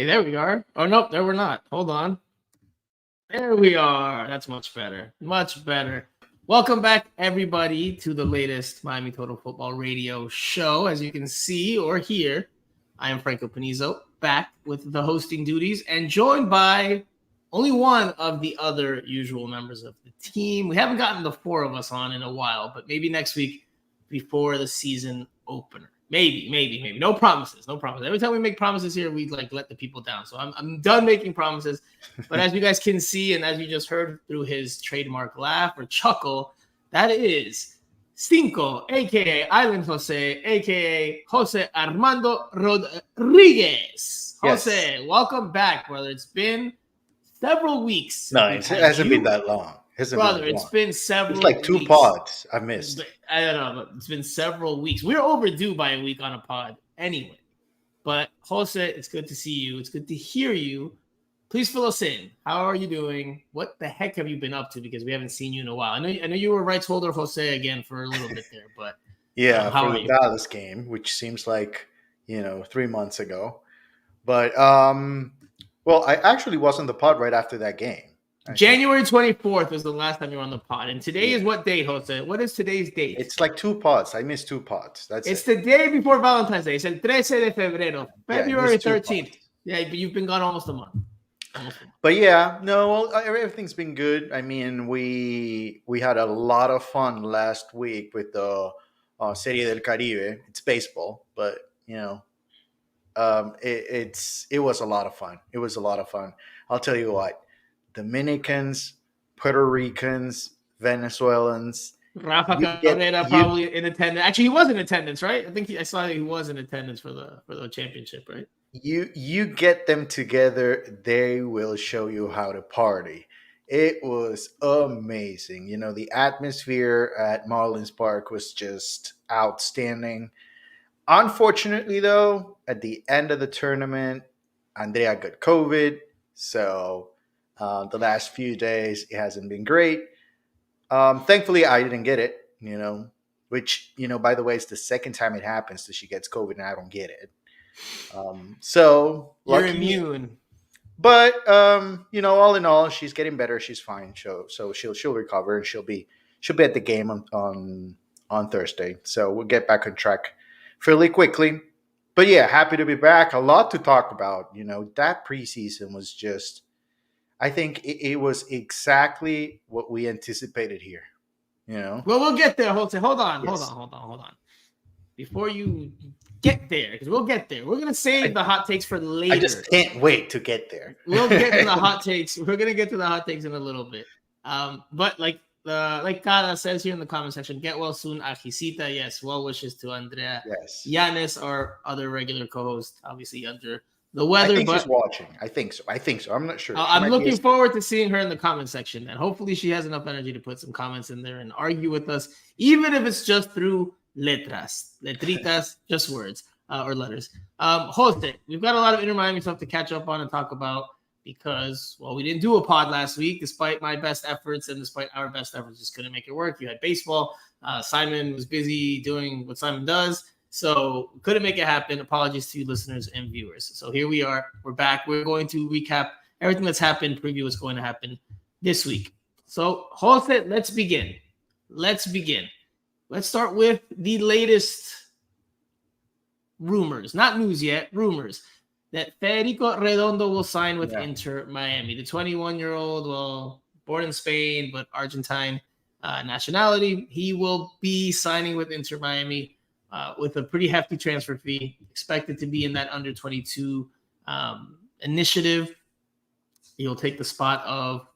Okay, there we are. Oh, nope, there we're not. Hold on. There we are. That's much better. Much better. Welcome back, everybody, to the latest Miami Total Football Radio show. As you can see or hear, I am Franco Panizo, back with the hosting duties and joined by only one of the other usual members of the team. We haven't gotten the four of us on in a while, but maybe next week before the season opener. Maybe. No promises. Every time we make promises here, we let the people down. So I'm done making promises. But as you guys can see, and as you just heard through his trademark laugh or chuckle, that is Cinco, aka Island Jose, aka Jose Armando Rodriguez. Jose, yes. Welcome back, brother. It's been several weeks. No, it hasn't been that long. It's been several weeks. It's like two pods I missed. I don't know, but it's been several weeks. We're overdue by a week on a pod anyway. But Jose, it's good to see you. It's good to hear you. Please fill us in. How are you doing? What the heck have you been up to? Because we haven't seen you in a while. I know you were rights holder Jose again for a little bit there, but yeah, for the Dallas game, which seems like 3 months ago. But well, I actually was on the pod right after that game. January 24th was the last time you were on the pod. And today is what date, Jose? What is today's date? It's like two pods. I missed two pods. It's the day before Valentine's Day. It's el 13 de febrero, February 13th. Yeah, but you've been gone almost a month. But yeah, no, everything's been good. I mean, we had a lot of fun last week with the Serie del Caribe. It's baseball, but it was a lot of fun. It was a lot of fun. I'll tell you what. Dominicans, Puerto Ricans, Venezuelans. Rafa Cabrera probably in attendance. Actually, he was in attendance, right? I think I saw that he was in attendance for the championship, right? You get them together, they will show you how to party. It was amazing. The atmosphere at Marlins Park was just outstanding. Unfortunately, though, at the end of the tournament, Andrea got COVID, so the last few days it hasn't been great. Thankfully, I didn't get it. Which by the way, it's the second time it happens that she gets COVID and I don't get it. So you're immune. But all in all, she's getting better. She's fine. So she'll recover and she'll be at the game on Thursday. So we'll get back on track fairly quickly. But yeah, happy to be back. A lot to talk about. That preseason was just, I think it was exactly what we anticipated here. Well, we'll get there. Hold on. Before you get there, because we'll get there. We're gonna save the hot takes for later. I just can't wait to get there. We'll get to the hot takes. We're gonna get to the hot takes in a little bit. But like Cara says here in the comment section, get well soon, Ajicita. Yes, well wishes to Andrea. Yes. Yanis, our other regular co-host, obviously under the weather. I think she's watching. I think so. I'm not sure. I'm looking forward to seeing her in the comment section, and hopefully she has enough energy to put some comments in there and argue with us, even if it's just through letritas, just words or letters. Jose, we've got a lot of Inter Miami stuff to catch up on and talk about because, well, we didn't do a pod last week despite my best efforts and despite our best efforts. Just couldn't make it work. You had baseball. Simon was busy doing what Simon does, so couldn't make it happen. Apologies to you listeners and viewers. So here we are. We're back. We're going to recap everything that's happened, preview what's going to happen this week. So, Jose, let's begin. Let's start with the latest rumors, not news yet, rumors that Federico Redondo will sign with Inter Miami. The 21-year-old, well, born in Spain, but Argentine nationality. He will be signing with Inter Miami with a pretty hefty transfer fee, expected to be in that under 22 initiative. He'll take the spot of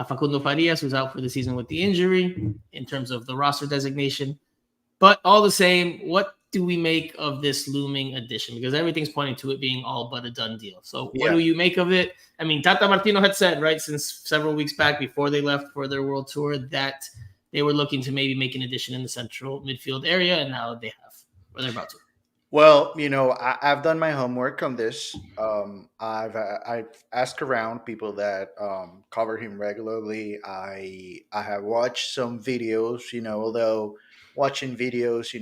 Facundo Farias, who's out for the season with the injury in terms of the roster designation. But all the same, what do we make of this looming addition? Because everything's pointing to it being all but a done deal. So what do you make of it? I mean, Tata Martino had said, right, since several weeks back before they left for their world tour that they were looking to maybe make an addition in the central midfield area, and now they have, or they're about to. Well, I've done my homework on this. I've asked around people that cover him regularly. I have watched some videos, although watching videos,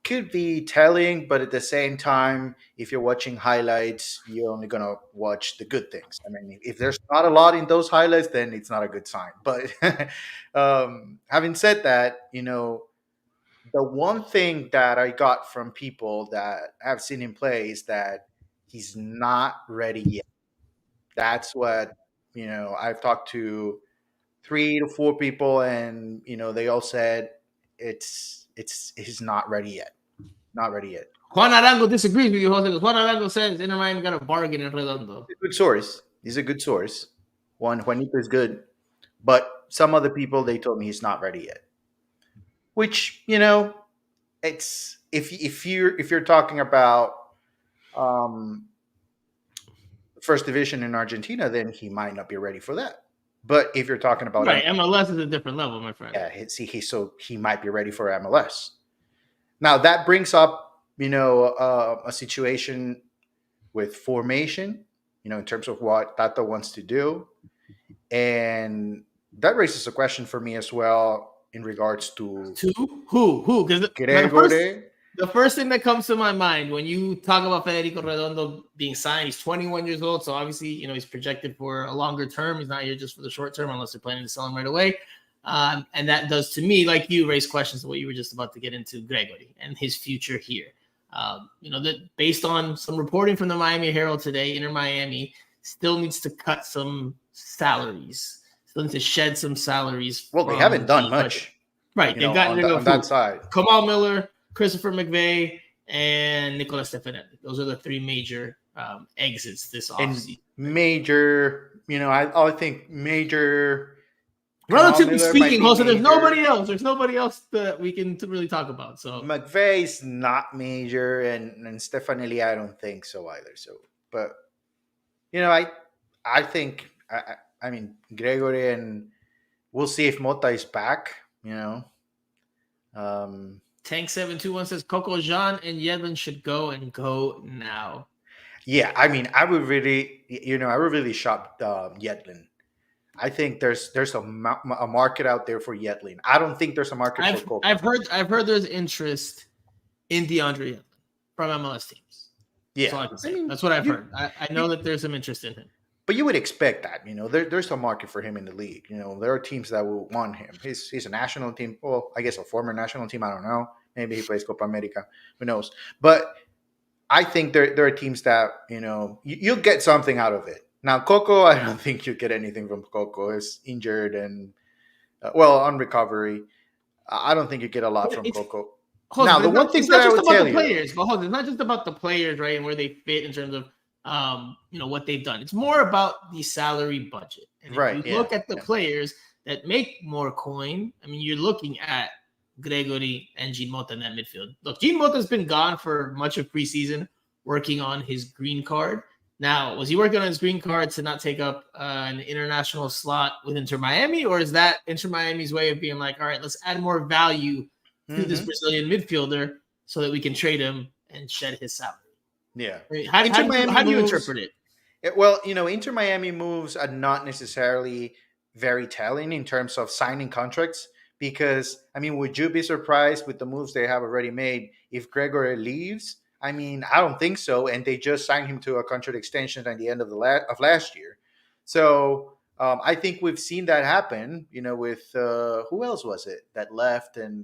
could be telling, but at the same time, if you're watching highlights, you're only gonna watch the good things. I mean, if there's not a lot in those highlights, then it's not a good sign. But having said that, the one thing that I got from people that have seen him play is that he's not ready yet. That's what I've talked to 3 to 4 people, and they all said it's he's not ready yet. Not ready yet. Juan Arango disagrees with you, Jose. Juan Arango says Inter Miami got a bargain in Redondo. He's a good source. He's a good source. Juanito is good, but some other people they told me he's not ready yet. Which it's if you're talking about first division in Argentina, then he might not be ready for that. But if you're talking about right, MLS is a different level, my friend. Yeah, so he might be ready for MLS. Now that brings up a situation with formation, in terms of what Tata wants to do, and that raises a question for me as well in regards to who? Because Gregory. The first thing that comes to my mind when you talk about Federico Redondo being signed, he's 21 years old, so obviously, he's projected for a longer term. He's not here just for the short term unless they're planning to sell him right away. And that does, to me, like you, raise questions of what you were just about to get into, Gregory, and his future here. That based on some reporting from the Miami Herald today, Inter Miami still needs to cut some salaries, still needs to shed some salaries. Well, they haven't done much. Right. They've gotten rid of that side. Kamal Miller, Christopher McVeigh, and Nicola Stefanetti. Those are the 3 major exits this offseason. Major, I think major. Relatively speaking, Jose, there's nobody else. There's nobody else that we can really talk about. So McVeigh's not major, and Stefanelli, I don't think so either. So, but I think I mean Gregory, and we'll see if Mota is back. Tank 721 says Coco Jean and Yedlin should go and go now. Yeah, I mean, I would really shop Yedlin. I think there's a market out there for Yedlin. I don't think there's a market for Coco. I've heard there's interest in DeAndre Yedlin from MLS teams. Yeah, that's what I've heard. I know that there's some interest in him. But you would expect that, there's a market for him in the league. There are teams that will want him. He's a national team. Well, I guess a former national team. I don't know. Maybe he plays Copa America. Who knows? But I think there are teams that, you'll get something out of it. Now, Coco, I don't think you get anything from Coco. He's injured and, on recovery. I don't think you get a lot from Coco. Now, the one thing that I would tell you. It's not just about the players, right, and where they fit in terms of, what they've done. It's more about the salary budget. And if you look at the players that make more coin, I mean, you're looking at Gregory and Jean Mota in that midfield. Look, Jean Mota's been gone for much of preseason working on his green card. Now, was he working on his green card to not take up an international slot with Inter Miami, or is that Inter Miami's way of being like, all right, let's add more value to this Brazilian midfielder so that we can trade him and shed his salary? Yeah. I mean, how do you interpret it? Well, Inter Miami moves are not necessarily very telling in terms of signing contracts because, I mean, would you be surprised with the moves they have already made if Gregory leaves? I mean, I don't think so. And they just signed him to a contract extension at the end of last year. So I think we've seen that happen, with who else was it that left? And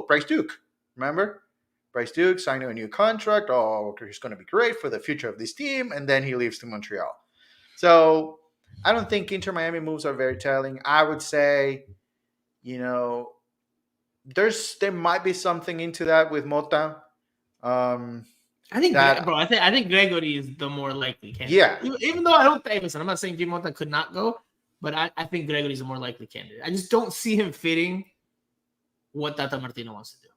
Bryce Duke, remember? Bryce Duke signed a new contract. Oh, he's going to be great for the future of this team. And then he leaves to Montreal. So I don't think Inter Miami moves are very telling. I would say, there might be something into that with Mota. I think Gregory is the more likely candidate. Yeah. Even though I don't think, listen, I'm not saying Jean Mota could not go, but I think Gregory's a more likely candidate. I just don't see him fitting what Tata Martino wants to do.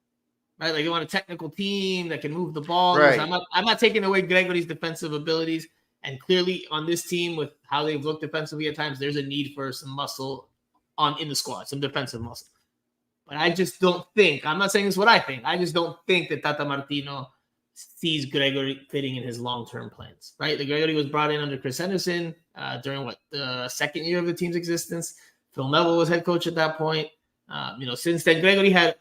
Right? Like, you want a technical team that can move the ball. Right. I'm not taking away Gregory's defensive abilities. And clearly on this team, with how they've looked defensively at times, there's a need for some muscle in the squad, some defensive muscle. But I just don't think, I'm not saying this is what I think, I just don't think that Tata Martino sees Gregory fitting in his long-term plans, right? The Gregory was brought in under Chris Henderson during the second year of the team's existence. Phil Neville was head coach at that point. Since then, Gregory had,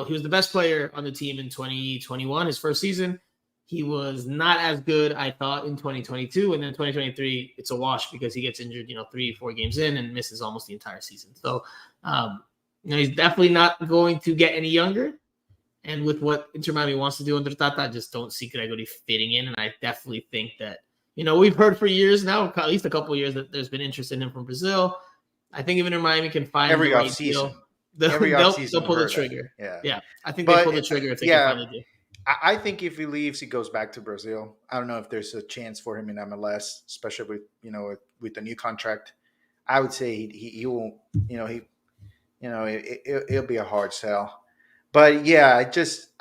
he was the best player on the team in 2021, his first season. He was not as good, I thought, in 2022. And then 2023, it's a wash because he gets injured, 3-4 games in and misses almost the entire season. So, he's definitely not going to get any younger. And with what Inter Miami wants to do under Tata, I just don't see Gregory fitting in. And I definitely think that, we've heard for years now, at least a couple of years, that there's been interest in him from Brazil. I think if Inter Miami can find every the right offseason. deal, they'll pull the trigger. That. Yeah. I think they pull the trigger if they can find the deal. I think if he leaves, he goes back to Brazil. I don't know if there's a chance for him in MLS, especially with the new contract. I would say he won't. It'll be a hard sell. But yeah, I just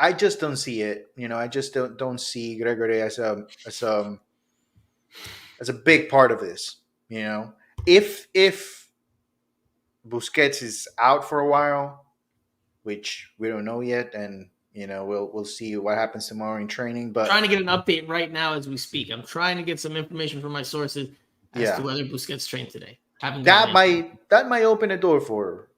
don't see it. I just don't see Gregory as a big part of this. If Busquets is out for a while, which we don't know yet, and we'll see what happens tomorrow in training. But I'm trying to get an update right now as we speak. I'm trying to get some information from my sources as to whether Busquets trained today. That might open a door for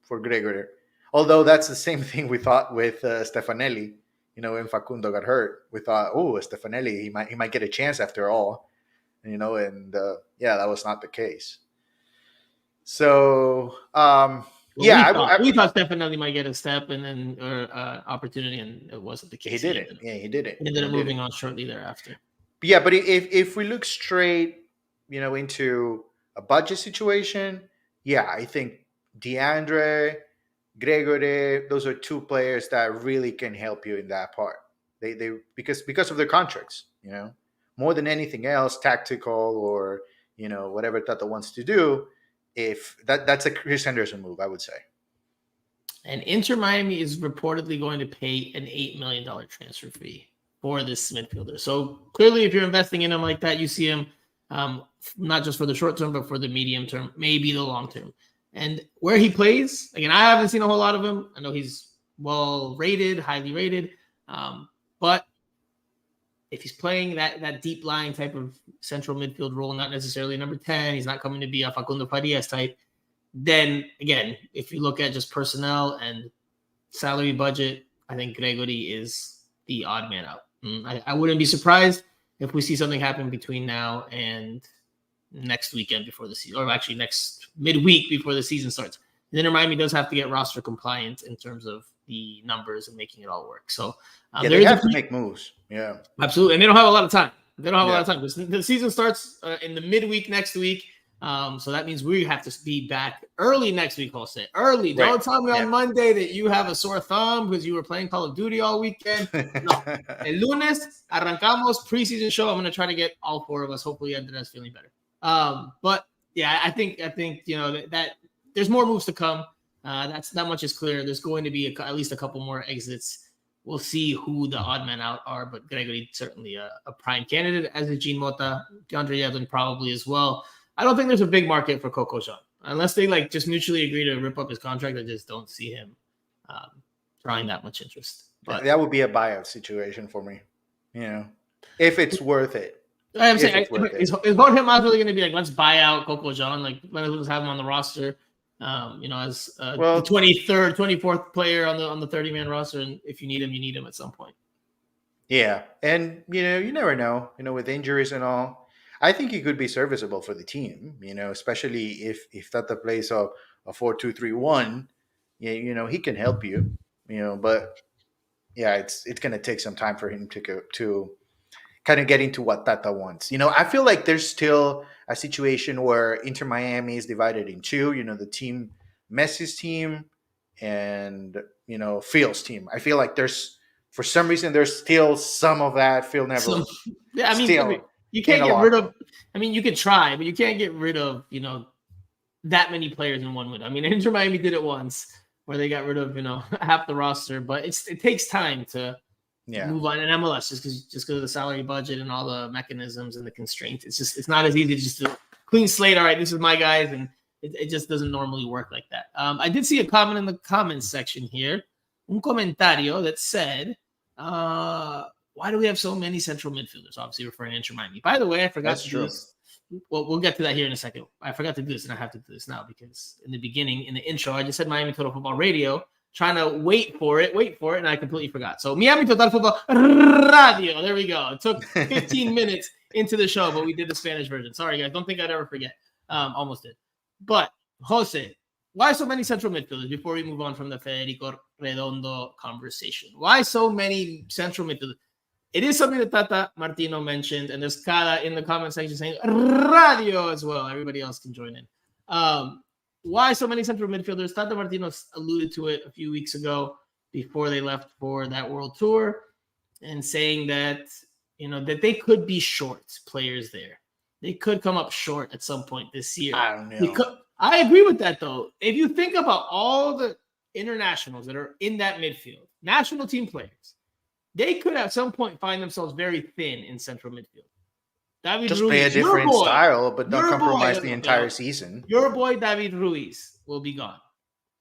Gregory. Although that's the same thing we thought with Stefanelli. When Facundo got hurt, we thought, Stefanelli, he might get a chance after all. And that was not the case. So we thought Stefanelli might get a step and then opportunity, and it wasn't the case. He didn't. He didn't. He ended up moving on shortly thereafter. Yeah, but if we look straight, into a budget situation, I think DeAndre, Gregory, those are two players that really can help you in that part. They because of their contracts, more than anything else, tactical or whatever Tata wants to do. If that's a Chris Henderson move, I would say. And Inter Miami is reportedly going to pay an $8 million transfer fee for this midfielder. So clearly, if you're investing in him like that, you see him not just for the short term, but for the medium term, maybe the long term. And where he plays, again, I haven't seen a whole lot of him. I know he's well rated, highly rated, but if he's playing that deep lying type of central midfield role, not necessarily number 10, he's not coming to be a Facundo Farias type. Then again, if you look at just personnel and salary budget, I think Gregory is the odd man out. I wouldn't be surprised if we see something happen between now and next weekend before the season, or actually next midweek before the season starts. Then Miami does have to get roster compliant in terms of the numbers and making it all work. So they have to make moves. Yeah, absolutely. And they don't have a lot of time. They don't have a lot of time. The season starts in the midweek next week. So that means we have to be back early next week, Jose. Early. Right. Don't tell me on Monday that you have a sore thumb because you were playing Call of Duty all weekend. No. El lunes, arrancamos, preseason show. I'm going to try to get all four of us. Hopefully Andres feeling better. But yeah, I think that there's more moves to come. That much is clear. There's going to be at least a couple more exits. We'll see who the odd men out are, but Gregory certainly a prime candidate, as is Jean Mota, DeAndre Yedlin probably as well. I don't think there's a big market for Coco Jean unless they just mutually agree to rip up his contract. I just don't see him drawing that much interest. But that would be a buyout situation for me, if it's worth it. I'm saying, is Jorge Mas really going to be let's buy out Coco Jean? Let's have him on the roster, as the 23rd, 24th player on the 30-man roster. And if you need him at some point. Yeah. And, you never know, with injuries and all. I think he could be serviceable for the team, especially if Tata plays a 4-2-3-1, he can help you, but yeah, it's going to take some time for him to kind of get into what Tata wants. I feel like there's still a situation where Inter Miami is divided in two, the team, Messi's team and, Phil's team. I feel like for some reason, there's still some of that Phil Neville. You can't get rid of. You could try, but you can't get rid of that many players in one window. Inter Miami did it once, where they got rid of half the roster, but it takes time to move on in MLS just because of the salary budget and all the mechanisms and the constraints. It's not as easy to just do clean slate. All right, this is my guys, and it just doesn't normally work like that. I did see a comment in the comments section here, un comentario that said, why do we have so many central midfielders? Obviously referring to Inter Miami. By the way, I forgot to do this. Well, we'll get to that here in a second. I forgot to do this, and I have to do this now because in the beginning, in the intro, I just said Miami Total Football Radio. trying to wait for it, and I completely forgot. So Miami Total Football Radio. There we go. It took 15 minutes into the show, but we did the Spanish version. Sorry, guys. Don't think I'd ever forget. Almost did. But, Jose, why so many central midfielders before we move on from the Federico Redondo conversation? Why so many central midfielders? It is something that Tata Martino mentioned, and there's Kada in the comment section saying radio as well. Everybody else can join in. Why so many central midfielders? Tata Martino alluded to it a few weeks ago before they left for that world tour, and saying that, that they could be short players there. They could come up short at some point this year. I don't know. I agree with that, though. If you think about all the internationals that are in that midfield, national team players, they could at some point find themselves very thin in central midfield. David Just Ruiz, play a different style, but don't compromise the entire season. Your boy David Ruiz will be gone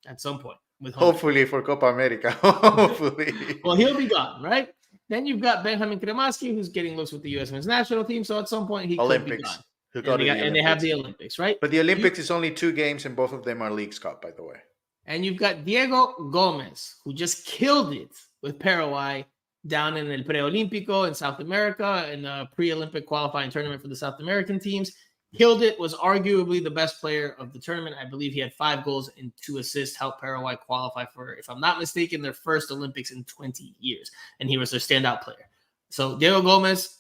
at some point. Hopefully for Copa America. Hopefully. Well, he'll be gone, right? Then you've got Benjamin Kremaski, who's getting looks with the U.S. men's national team. So at some point, he could be gone. And they have the Olympics, right? But the Olympics is only 2 games, and both of them are Leagues Cup, by the way. And you've got Diego Gomez, who just killed it with Paraguay down in El Preolímpico in South America in the pre-Olympic qualifying tournament for the South American teams. Killed it, was arguably the best player of the tournament. I believe he had 5 goals and 2 assists, helped Paraguay qualify for, if I'm not mistaken, their first Olympics in 20 years. And he was their standout player. So Diego Gomez,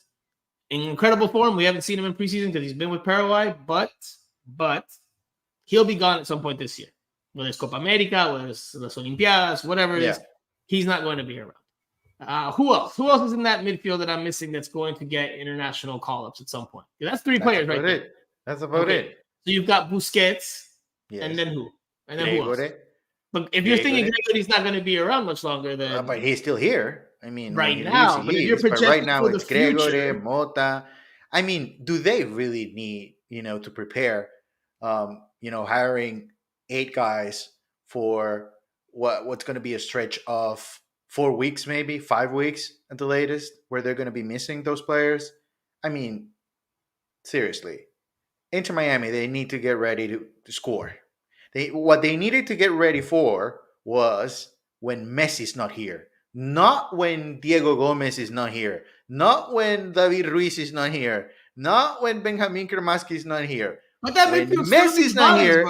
in incredible form. We haven't seen him in preseason because he's been with Paraguay, but he'll be gone at some point this year. Whether it's Copa America, whether it's Las Olimpiadas, whatever it is, he's not going to be around. Who else? Who else is in that midfield that I'm missing that's going to get international call-ups at some point? That's 3 players right there. That's about it. So you've got Busquets, and then who? And then who else? But if you're thinking Gregory's not going to be around much longer, then... but he's still here. I mean, right now. But if you're projecting right now, for it's the future, Gregory, Mota. I mean, do they really need, to prepare, hiring 8 guys for what's going to be a stretch of 4 weeks, maybe 5 weeks at the latest, where they're going to be missing those players? I mean, seriously, Inter Miami, they need to get ready to score. What they needed to get ready for was when Messi's not here, not when Diego Gomez is not here, not when David Ruiz is not here, not when Benjamin Kremaski is not here. But that when Messi's not here,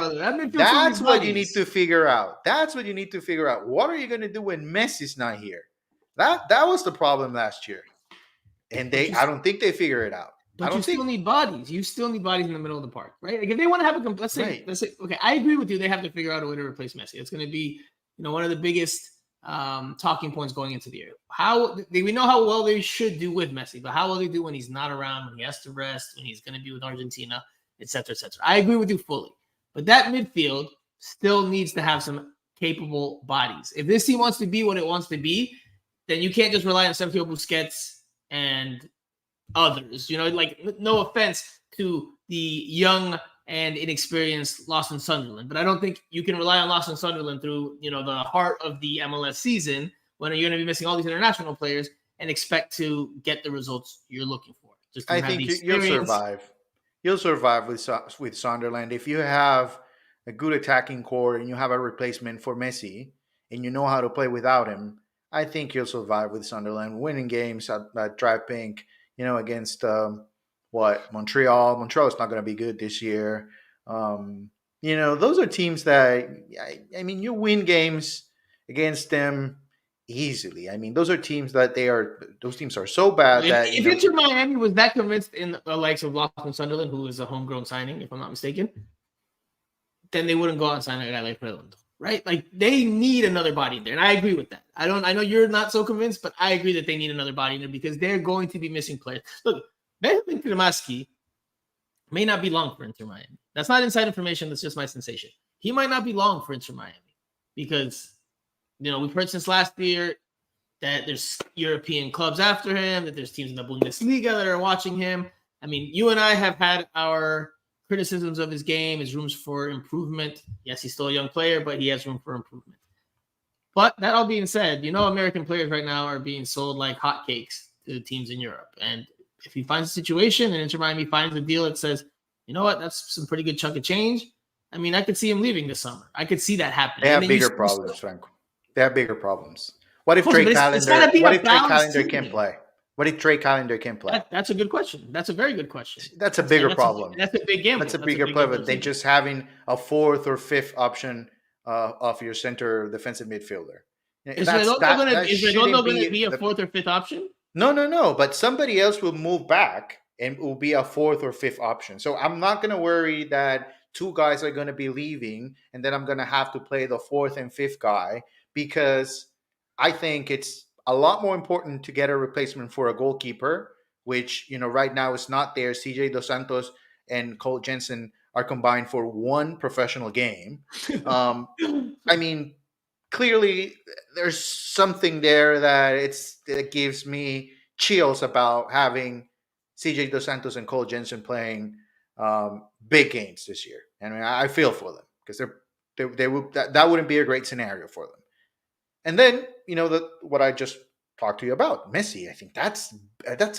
that's what you need to figure out. That's what you need to figure out. What are you going to do when Messi's not here? That was the problem last year. And I don't think they figure it out. But you still need bodies. You still need bodies in the middle of the park, right? Like if they want to have let's say, okay, I agree with you. They have to figure out a way to replace Messi. It's going to be, one of the biggest talking points going into the year. We know how well they should do with Messi, but how will they do when he's not around, when he has to rest, when he's going to be with Argentina, et cetera, et cetera. I agree with you fully. But that midfield still needs to have some capable bodies. If this team wants to be what it wants to be, then you can't just rely on Sergio Busquets and others. No offense to the young and inexperienced Lawson Sunderland, but I don't think you can rely on Lawson Sunderland through, the heart of the MLS season when you're going to be missing all these international players and expect to get the results you're looking for. I think you'll survive. You'll survive with Sunderland if you have a good attacking core and you have a replacement for Messi and you know how to play without him. I think you'll survive with Sunderland, winning games at Drive Pink, against Montreal. Montreal is not going to be good this year. Those are teams that, I mean, you win games against them easily. I mean, those teams are so bad that if Inter Miami was that convinced in the likes of Lawson Sunderland, who is a homegrown signing, if I'm not mistaken, then they wouldn't go out and sign a guy like Redondo, right? Like they need another body in there, and I agree with that. I know you're not so convinced, but I agree that they need another body in there because they're going to be missing players. Look, Benjamin Kremaski may not be long for Inter Miami. That's not inside information. That's just my sensation. He might not be long for Inter Miami because, we've heard since last year that there's European clubs after him, that there's teams in the Bundesliga that are watching him. I mean, you and I have had our criticisms of his game, his rooms for improvement. Yes, he's still a young player, but he has room for improvement. But that all being said, American players right now are being sold like hotcakes to teams in Europe. And if he finds a situation and Inter Miami finds a deal that says, you know what, that's some pretty good chunk of change. I mean, I could see him leaving this summer. I could see that happening. They have bigger problems, Franco. They have bigger problems. What if Jose, Trey but it's got to Callender? be What a if Trey balanced Callender team. can play? What if Trey Callender can play? That's a good question. That's a very good question. That's a bigger problem. That's a big gamble. That's a bigger problem than just having a fourth or fifth option of your center defensive midfielder. Is Redondo going to be a the, fourth or fifth option? No. But somebody else will move back and will be a fourth or fifth option. So I'm not going to worry that two guys are going to be leaving and then I'm going to have to play the fourth and fifth guy, because I think it's a lot more important to get a replacement for a goalkeeper, which, right now is not there. CJ Dos Santos and Cole Jensen are combined for one professional game. I mean, clearly there's something there that gives me chills about having CJ Dos Santos and Cole Jensen playing big games this year. And I feel for them, because that wouldn't be a great scenario for them. And then what I just talked to you about, Messi. I think that's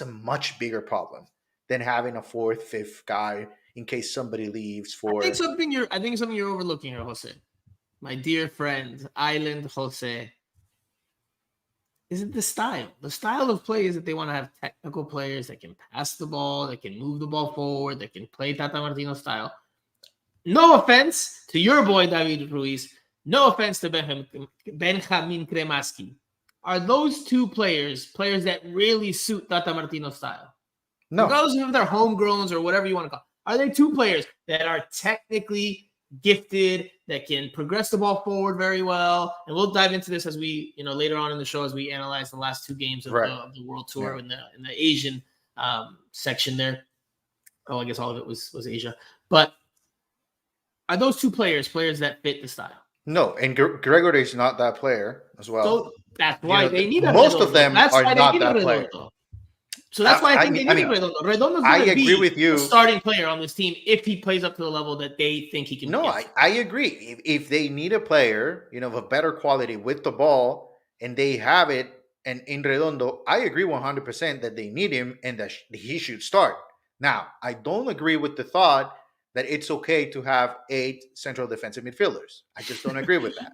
a much bigger problem than having a fourth, fifth guy in case somebody leaves. I think something you're overlooking here, Jose. My dear friend, Island Jose. Is it the style? The style of play is that they want to have technical players that can pass the ball, that can move the ball forward, that can play Tata Martino style. No offense to your boy, David Ruiz. No offense to Benjamin Kremaski. Are those two players that really suit Tata Martino's style? No. Regardless of if they're homegrowns or whatever you want to call it. Are they two players that are technically gifted, that can progress the ball forward very well? And we'll dive into this as we, later on in the show, as we analyze the last two games of the World Tour in the Asian section there. Oh, I guess all of it was Asia. But are those two players that fit the style? No, and Gregory is not that player as well. So that's why they need a most of them are not that player. So that's why I think they need Redondo. Redondo's going to be a starting player on this team if he plays up to the level that they think he can. No, I agree. If they need a player, of a better quality with the ball, and they have it, and in Redondo, I agree 100% that they need him and that he should start. Now, I don't agree with the thought that it's okay to have 8 central defensive midfielders. I just don't agree with that.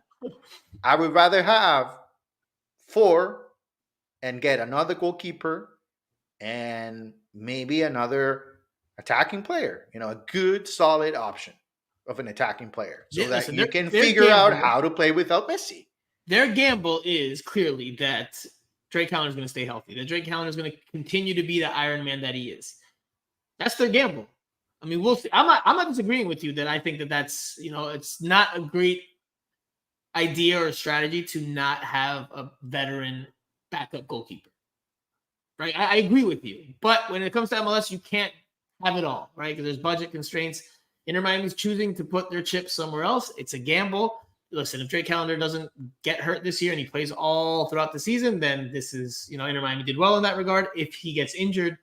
I would rather have 4 and get another goalkeeper and maybe another attacking player, a good, solid option of an attacking player, so that you can figure out how to play without Messi. Their gamble is clearly that Drake Callender is going to stay healthy, that Drake Callender is going to continue to be the Iron Man that he is. That's their gamble. I mean, we'll see. I'm not disagreeing with you that I think that's, it's not a great idea or strategy to not have a veteran backup goalkeeper. Right? I agree with you. But when it comes to MLS, you can't have it all, right? Because there's budget constraints. Inter Miami's choosing to put their chips somewhere else. It's a gamble. Listen, if Drake Callender doesn't get hurt this year and he plays all throughout the season, then this is, Inter Miami did well in that regard. If he gets injured,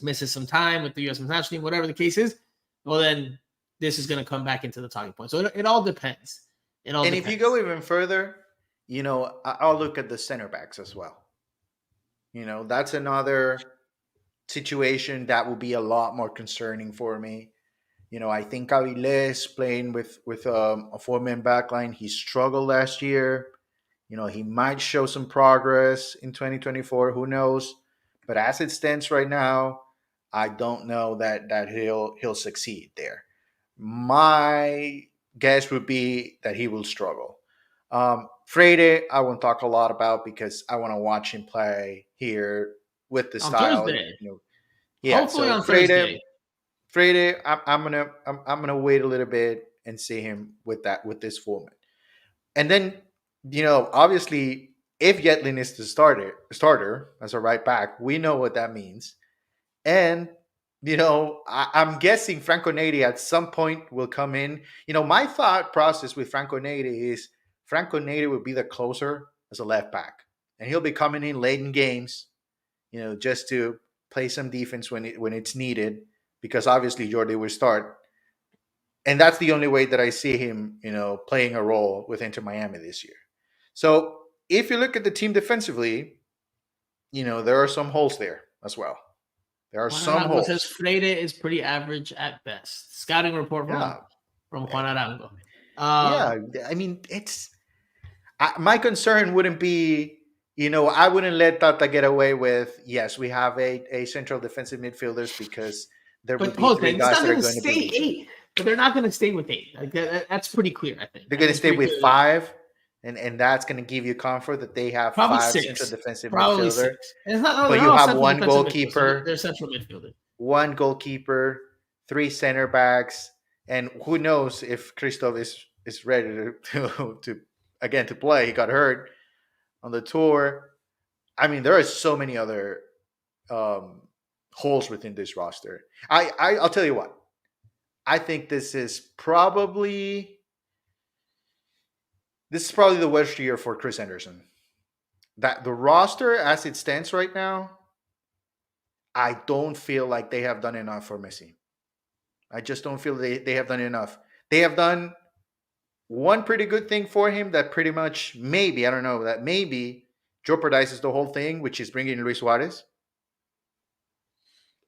misses some time with the U.S. national team, whatever the case is, well, then this is going to come back into the talking point. So it all depends. If you go even further, I'll look at the center backs as well. That's another situation that will be a lot more concerning for me. I think Avilés playing with a 4-man backline, he struggled last year. He might show some progress in 2024. Who knows? But as it stands right now, I don't know that he'll succeed there. My guess would be that he will struggle. Freire, I won't talk a lot about because I want to watch him play here with the style. Thursday. Yeah, hopefully so on Thursday. Freire, I'm gonna wait a little bit and see him with this format. And then, obviously, if Yetlin is the starter as a right back, we know what that means. And I'm guessing Franco Neri at some point will come in. My thought process with Franco Neri is Franco Neri will be the closer as a left back, and he'll be coming in late in games, just to play some defense when it's needed, because obviously Jordi will start, and that's the only way that I see him, playing a role with Inter Miami this year. So if you look at the team defensively, there are some holes there as well. There are some holes. Says Freire is pretty average at best. Scouting report from Juan Arango. I mean, My concern wouldn't be, I wouldn't let Tata get away with, yes, we have a central defensive midfielders because there would But be Jose, three it's guys not that are going to going to be stay decent. 8. But they're not going to stay with 8. Like that's pretty clear, I think. They're I going think to it's stay pretty with clear. 5, and that's going to give you comfort that they have Probably 5 central 6. defensive Probably midfielder. 6. And it's not. No, But they're you all have central one defensive midfielders. So goalkeeper, they're central midfielders. 3 center backs, and who knows if Christoph is ready to again to play. He got hurt on the tour. I mean, there are so many other um, holes within this roster. I'll tell you what. I think this is probably the worst year for Chris Anderson. That the roster as it stands right now, I don't feel like they have done enough for Messi. I just don't feel they have done enough. They have done one pretty good thing for him that pretty much maybe, I don't know, that maybe jeopardizes the whole thing, which is bringing Luis Suarez.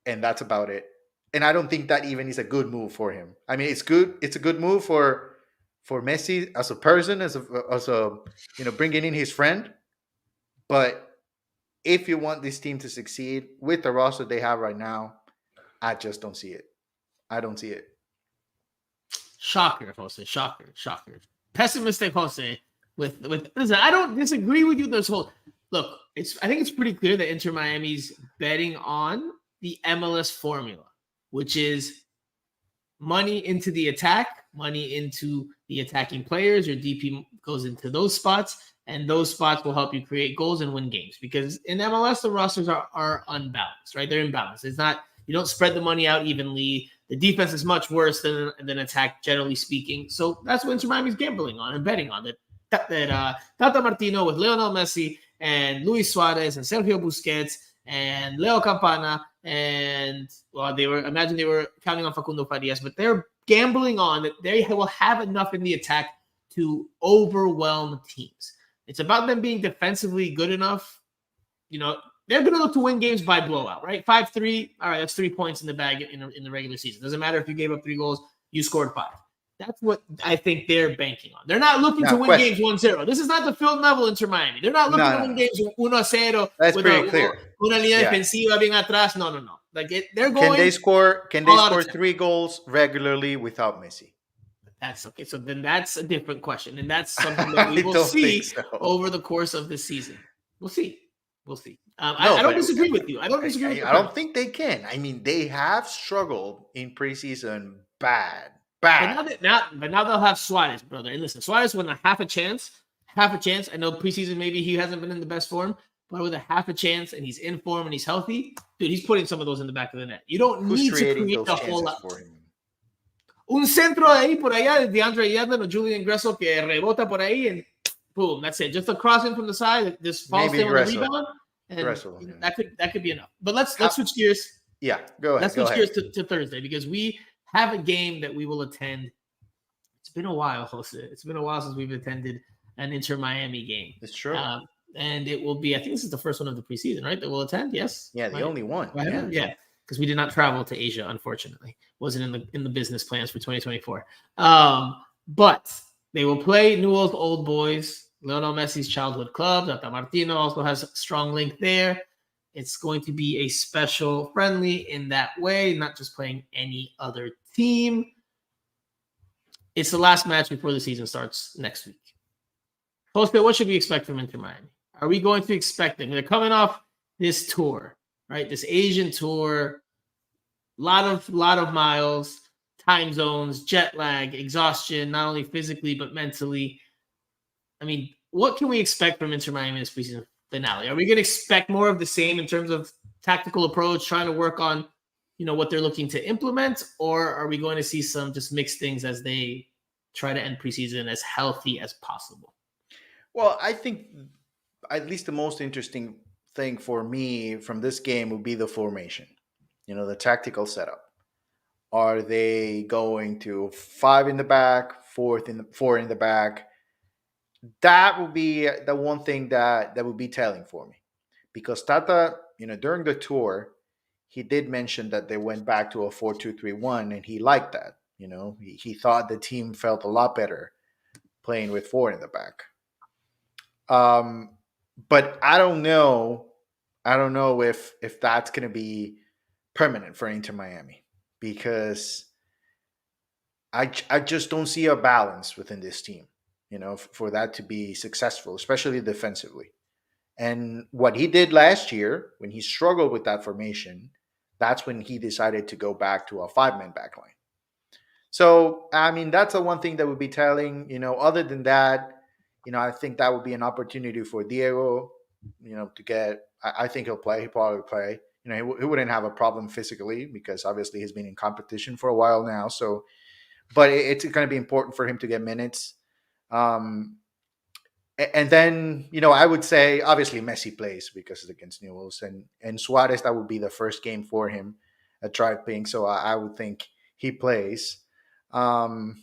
And that's about it. And I don't think that even is a good move for him. I mean, it's good. It's a good move for Messi as a person, as a bringing in his friend. But if you want this team to succeed with the roster they have right now, I just don't see it. I don't see it. Shocker, Jose. Shocker. Pessimistic, Jose. With listen, I don't disagree with you. This whole look. I think it's pretty clear that Inter Miami's betting on the MLS formula, which is money into the attack, money into the attacking players. Your DP goes into those spots, and those spots will help you create goals and win games. Because in MLS, the rosters are unbalanced, right? They're imbalanced. It's not, you don't spread the money out evenly. The defense is much worse than attack, generally speaking. So that's what Inter Miami's gambling on and betting on. That Tata Martino with Lionel Messi and Luis Suarez and Sergio Busquets and Leo Campana and they were counting on Facundo Farias, but they're gambling on that they will have enough in the attack to overwhelm teams. It's about them being defensively good enough. They're going to look to win games by blowout, right? 5-3. All right, that's 3 points in the bag in the regular season. Doesn't matter if you gave up 3 goals, you scored 5. That's what I think they're banking on. They're not looking to win games 1-0. This is not the Phil Neville Inter Miami. They're not looking to win games 1-0. That's pretty clear. Una línea defensiva bien atrás. No. Like they're Can going. they score 3 goals regularly without Messi? That's okay. So then that's a different question, and that's something that we will see over the course of the season. We'll see. I don't disagree with you. I don't think they can. I mean, they have struggled in preseason bad. But now they'll have Suarez, brother. And listen, Suarez with a half a chance. I know preseason maybe he hasn't been in the best form, but with a half a chance and he's in form and he's healthy, dude, he's putting some of those in the back of the net. You don't need to create a whole lot for him. Un centro ahí por allá de DeAndre Yedlin or Julian Gressel que rebota por ahí and boom, that's it. Just a crossing from the side, just falls down on the rebound. And that could be enough. But let's switch gears. Yeah, go ahead. Let's switch gears to Thursday because we have a game that we will attend. It's been a while, Jose. It's been a while since we've attended an Inter Miami game. It's true. And it will be, I think this is the first one of the preseason, right? That we'll attend. Yes. Yeah, the only one. Yeah. Because we did not travel to Asia, unfortunately. Wasn't in the business plans for 2024. But they will play Newell's Old Boys, Lionel Messi's childhood club. Tata Martino also has a strong link there. It's going to be a special friendly in that way, not just playing any other team. It's the last match before the season starts next week. Jose, what should we expect from Inter Miami? Are we going to expect them? They're coming off this tour, right? This Asian tour, lot of miles, time zones, jet lag, exhaustion, not only physically but mentally. I mean, what can we expect from Inter Miami this preseason finale? Are we going to expect more of the same in terms of tactical approach, trying to work on, what they're looking to implement, or are we going to see some just mixed things as they try to end preseason as healthy as possible? Well, I think at least the most interesting thing for me from this game would be the formation, the tactical setup. Are they going to 5 in the back, 4 in the back? That would be the one thing that would be telling for me, because Tata, during the tour, he did mention that they went back to a 4-2-3-1, and he liked that. He thought the team felt a lot better playing with 4 in the back. But I don't know. I don't know if that's going to be permanent for Inter Miami because I just don't see a balance within this team. For that to be successful, especially defensively. And what he did last year when he struggled with that formation, that's when he decided to go back to a 5-man backline. So, I mean, that's the one thing that would be telling. Other than that, I think that would be an opportunity for Diego, to get, I think he'll play. He'll probably play. He wouldn't have a problem physically because obviously he's been in competition for a while now. So, but it's going to be important for him to get minutes. And then, I would say obviously Messi plays because it's against Newells, and Suarez, that would be the first game for him at Drive Pink. So I would think he plays. I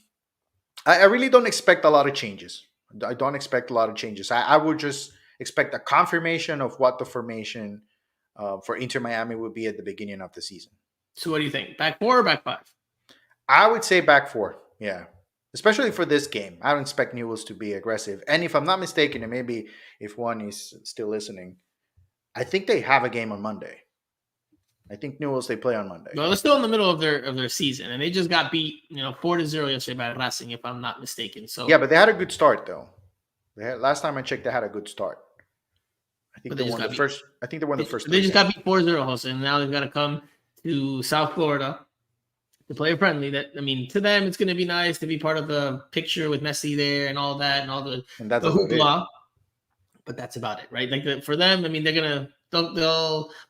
really don't expect a lot of changes. I don't expect a lot of changes. I would just expect a confirmation of what the formation for Inter Miami would be at the beginning of the season. So what do you think? Back 4 or back 5? I would say back 4. Yeah. Especially for this game. I don't expect Newells to be aggressive. And if I'm not mistaken, and maybe if one is still listening, I think they have a game on Monday. I think Newells, they play on Monday. Well, they're still in the middle of their season, and they just got beat, 4-0 yesterday by Racing, if I'm not mistaken. So yeah, but they had a good start though. Last time I checked, they had a good start. I think they won the first. I think they won the first. They just got beat 4-0, Jose, and now they've got to come to South Florida to play a friendly. To them, it's going to be nice to be part of the picture with Messi there and all that and all the hoopla. But that's about it, right? Like for them, they'll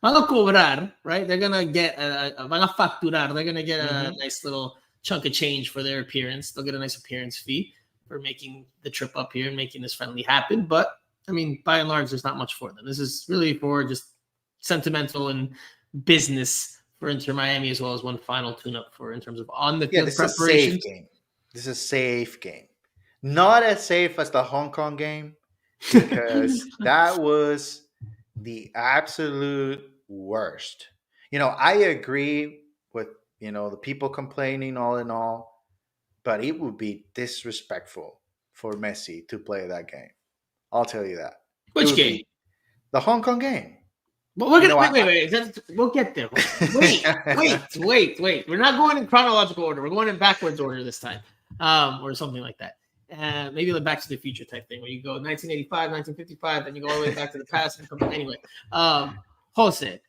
van a cobrar, right? They're gonna get van a facturar. They're gonna get a nice little chunk of change for their appearance. They'll get a nice appearance fee for making the trip up here and making this friendly happen. But by and large, there's not much for them. This is really for just sentimental and business for Inter Miami, as well as one final tune-up for in terms of on the field preparation. This is a safe game, not as safe as the Hong Kong game because that was the absolute worst. I agree with the people complaining all in all, but it would be disrespectful for Messi to play that game. I'll tell you that. Which game? The Hong Kong game. But we're gonna wait. We'll get there. Wait. We're not going in chronological order. We're going in backwards order this time, or something like that. Maybe the Back to the Future type thing, where you go 1985, 1955, then you go all the way back to the past. And come anyway, Jose,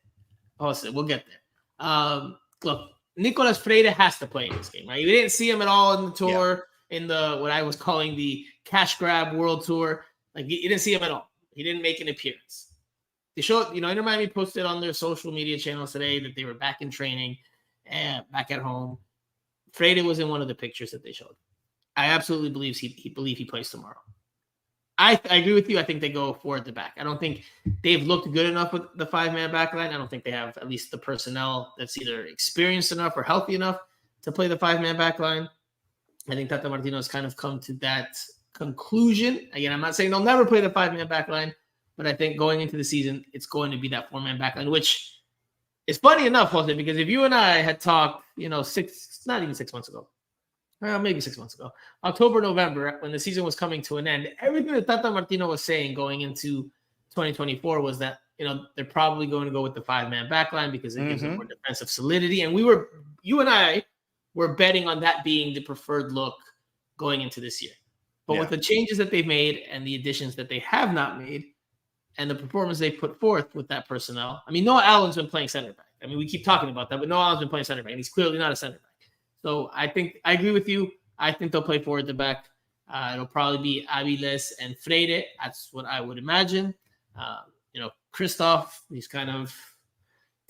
we'll get there. Look, Nicolas Freire has to play in this game, right? We didn't see him at all in the tour, in the what I was calling the cash grab world tour. Like you didn't see him at all. He didn't make an appearance. They showed, Inter Miami posted on their social media channels today that they were back in training and back at home. Freire was in one of the pictures that they showed. I absolutely believe he plays tomorrow. I agree with you. I think they go forward to back. I don't think they've looked good enough with the 5-man backline. I don't think they have at least the personnel that's either experienced enough or healthy enough to play the 5-man backline. I think Tata Martino has kind of come to that conclusion. Again, I'm not saying they'll never play the 5-man backline, but I think going into the season, it's going to be that 4-man backline, which is funny enough, Jose, because if you and I had talked, not even 6 months ago, maybe 6 months ago, October, November, when the season was coming to an end, everything that Tata Martino was saying going into 2024 was that, they're probably going to go with the 5-man backline because it gives them more defensive solidity. And you and I were betting on that being the preferred look going into this year. But with the changes that they've made and the additions that they have not made and the performance they put forth with that personnel, Noah Allen's been playing center back. We keep talking about that, but Noah Allen's been playing center back, and he's clearly not a center back. So I agree with you. I think they'll play forward to back. It'll probably be Aviles and Freire. That's what I would imagine. Christoph, he's kind of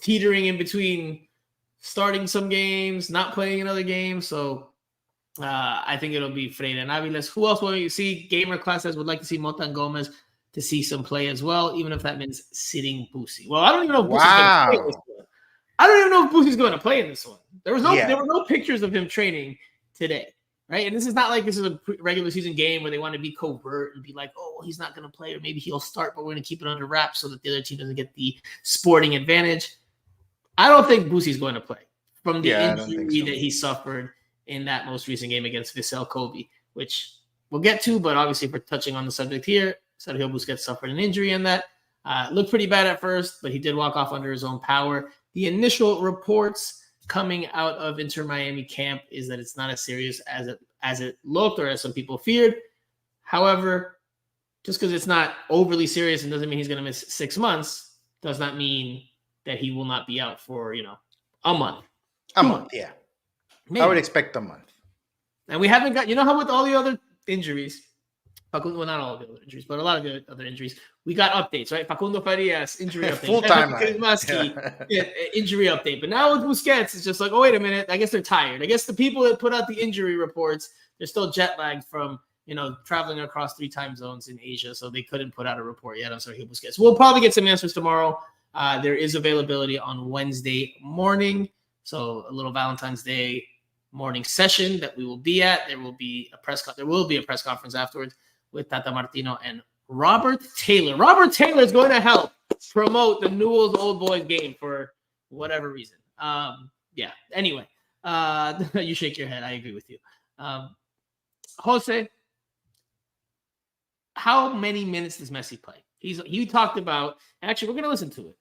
teetering in between starting some games, not playing another game. So I think it'll be Freire and Aviles. Who else will you see? Gamer Class says would like to see Mota and Gomez to see some play as well, even if that means sitting Busi. Well, I don't even know if Busi's going to play this one. I don't even know if Busi's going to play in this one. There were no pictures of him training today, right? And this is not like this is a regular season game where they want to be covert and be like, oh, well, he's not going to play, or maybe he'll start, but we're going to keep it under wraps so that the other team doesn't get the sporting advantage. I don't think Busi's going to play from the injury that he suffered in that most recent game against Vissel Kobe, which we'll get to, but obviously if we're touching on the subject here, Sergio Busquets suffered an injury in that. Looked pretty bad at first, but he did walk off under his own power. The initial reports coming out of Inter Miami camp is that it's not as serious as it looked or as some people feared. However, just because it's not overly serious and doesn't mean he's going to miss 6 months, does not mean that he will not be out for, a month. A month, yeah. Maybe. I would expect a month. And we haven't got, how with all the other injuries, well, not all of the other injuries, but a lot of the other injuries, we got updates, right? Facundo Farias, injury update. Full-time. Injury update. But now with Busquets, it's just like, oh, wait a minute. I guess they're tired. I guess the people that put out the injury reports, they're still jet lagged from, traveling across 3 time zones in Asia, so they couldn't put out a report yet on Sergio Busquets. We'll probably get some answers tomorrow. There is availability on Wednesday morning, so a little Valentine's Day morning session that we will be at. There will be a press conference afterwards with Tata Martino and Robert Taylor. Robert Taylor is going to help promote the Newell's Old Boys game for whatever reason. Anyway, you shake your head. I agree with you. Jose, how many minutes does Messi play? He talked about, actually, we're going to listen to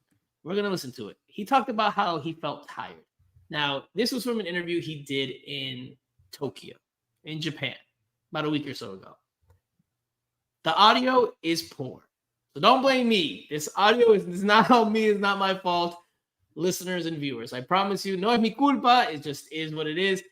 it. He talked about how he felt tired. Now, this was from an interview he did in Tokyo, in Japan, about a week or so ago. The audio is poor. So don't blame me. This audio is not on me. It's not my fault. Listeners and viewers, I promise you, no es mi culpa. It just is what it is.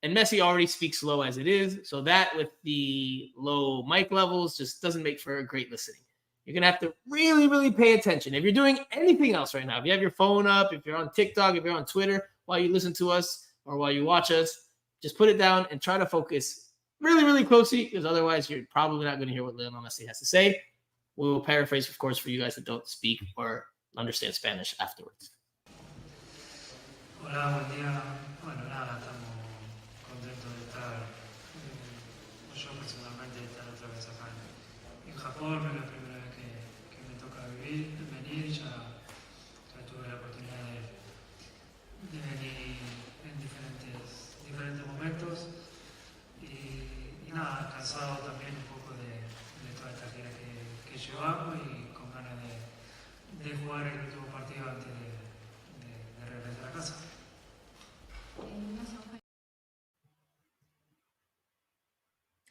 And Messi already speaks slow as it is. So that with the low mic levels just doesn't make for a great listening. You're going to have to really, really pay attention. If you're doing anything else right now, if you have your phone up, if you're on TikTok, if you're on Twitter, while you listen to us or while you watch us, just put it down and try to focus really, really closely, because otherwise you're probably not going to hear what Lionel Messi has to say. We will paraphrase, of course, for you guys that don't speak or understand Spanish afterwards. Hola, buen día. Bueno, nada, estamos contentos de estar, yo personalmente, de estar otra vez acá en Japón. Es la primera vez que me toca venir. Ya tuve la oportunidad de venir en diferentes momentos. Y nada, cansado también un poco de toda esta gira que llevamos y con ganas de jugar el último partido antes de regresar a casa.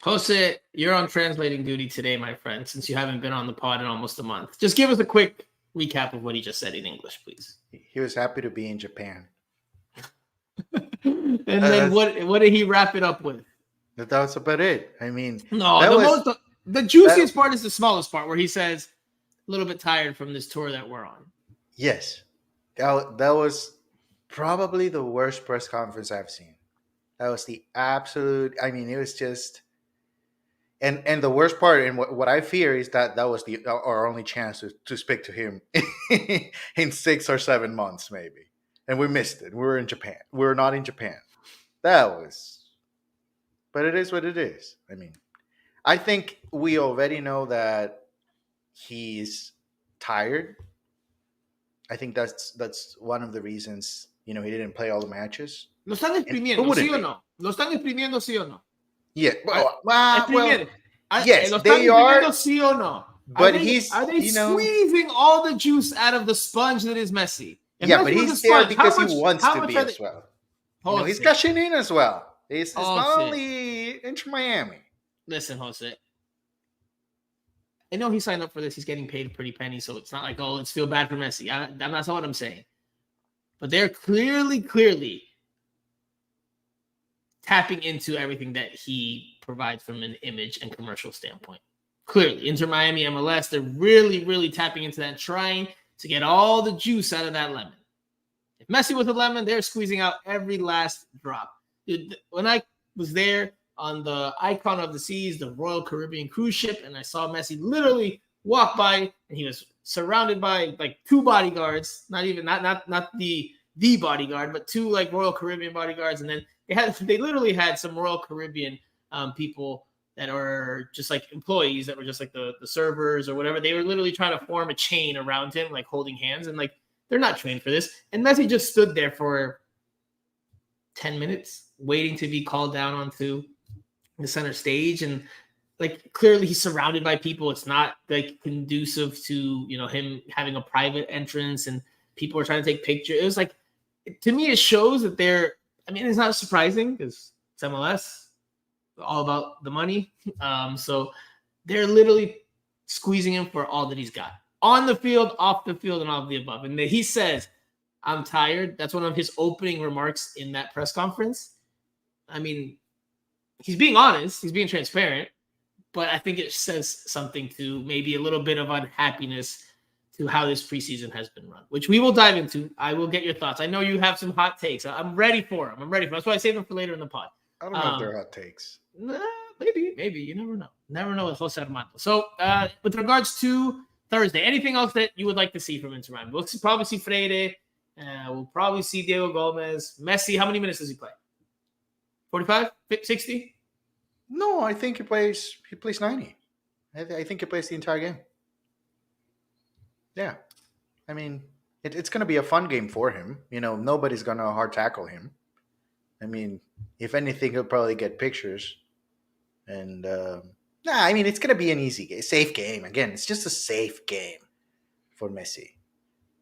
Jose, you're on translating duty today, my friend, since you haven't been on the pod in almost a month. Just give us a quick recap of what he just said in English, please. He was happy to be in Japan. And then what did he wrap it up with? That was about it. I mean, no, the juiciest part is the smallest part, where he says a little bit tired from this tour that we're on. Yes, that was probably the worst press conference I've seen. That was the absolute. I mean, it was just, and the worst part, and what I fear is that was our only chance to speak to him in 6 or 7 months, maybe, and we missed it. We were in Japan. We were not in Japan. But it is what it is. I mean, I think we already know that he's tired. I think that's one of the reasons, he didn't play all the matches. ¿Lo están exprimiendo, sí o no? ¿Lo están exprimiendo, sí o no? Yeah. Yes, they are. Sí o no? But are they squeezing all the juice out of the sponge that is Messi? But he's there because he wants to be as well. He's cashing in as well. It's not only Inter Miami. Listen, Jose. I know he signed up for this. He's getting paid a pretty penny, so it's not like, let's feel bad for Messi. That's not what I'm saying. But they're clearly tapping into everything that he provides from an image and commercial standpoint. Clearly, Inter Miami, MLS, they're really, really tapping into that, trying to get all the juice out of that lemon. If Messi was a lemon, they're squeezing out every last drop. When I was there on the Icon of the Seas, the Royal Caribbean cruise ship, and I saw Messi literally walk by, and he was surrounded by like 2 bodyguards, not the bodyguard, but 2 like Royal Caribbean bodyguards, and then they literally had some Royal Caribbean people that are just like employees that were just like the servers or whatever. They were literally trying to form a chain around him, like holding hands, and like they're not trained for this. And Messi just stood there for 10 minutes waiting to be called down onto the center stage. And like clearly he's surrounded by people. It's not like conducive to him having a private entrance and people are trying to take pictures. It was like, to me, it shows that they're. I mean, it's not surprising because it's MLS, all about the money. So they're literally squeezing him for all that he's got on the field, off the field, and all of the above. And he says, "I'm tired." That's one of his opening remarks in that press conference. I mean, he's being honest. He's being transparent. But I think it says something to maybe a little bit of unhappiness to how this preseason has been run, which we will dive into. I will get your thoughts. I know you have some hot takes. I'm ready for them. That's why I saved them for later in the pod. I don't know if they're hot takes. Maybe. You never know. Never know with Jose Armando. So with regards to Thursday, anything else that you would like to see from Inter Miami? We'll probably see Freire. We'll probably see Diego Gomez. Messi, how many minutes does he play? 45? 60? No, I think he plays 90. I think he plays the entire game. Yeah. I mean, it's going to be a fun game for him. Nobody's going to hard tackle him. I mean, if anything, he'll probably get pictures. And, I mean, it's going to be an easy game, safe game. Again, it's just a safe game for Messi.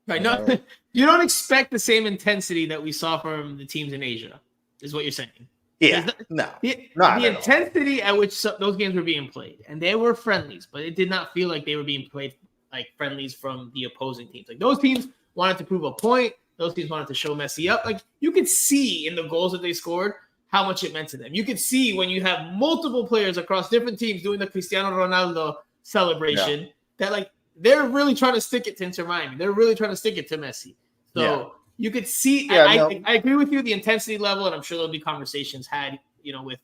Right. No, you don't expect the same intensity that we saw from the teams in Asia, is what you're saying. Yeah, the intensity at which those games were being played, and they were friendlies, but it did not feel like they were being played like friendlies from the opposing teams. Like those teams wanted to prove a point. Those teams wanted to show Messi up. Like you could see in the goals that they scored how much it meant to them. You could see when you have multiple players across different teams doing the Cristiano Ronaldo celebration that like they're really trying to stick it to Inter Miami. They're really trying to stick it to Messi. So you could see. I agree with you. The intensity level, and I'm sure there'll be conversations had, with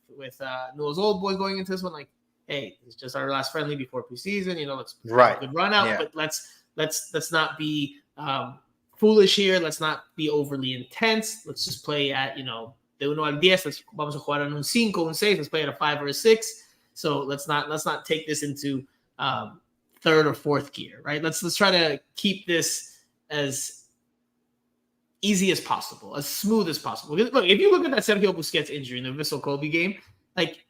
Newell's old boys going into this one. Like, hey, it's just our last friendly before preseason. Let's have a good run out, but let's not be foolish here. Let's not be overly intense. Let's just play at de 1 al 10. Vamos a jugar en un 5, un 6. Let's play at a 5 or a 6. So let's not take this into third or fourth gear, right? Let's try to keep this as easy as possible, as smooth as possible. Look, if you look at that Sergio Busquets injury in the Vissel Kobe game, like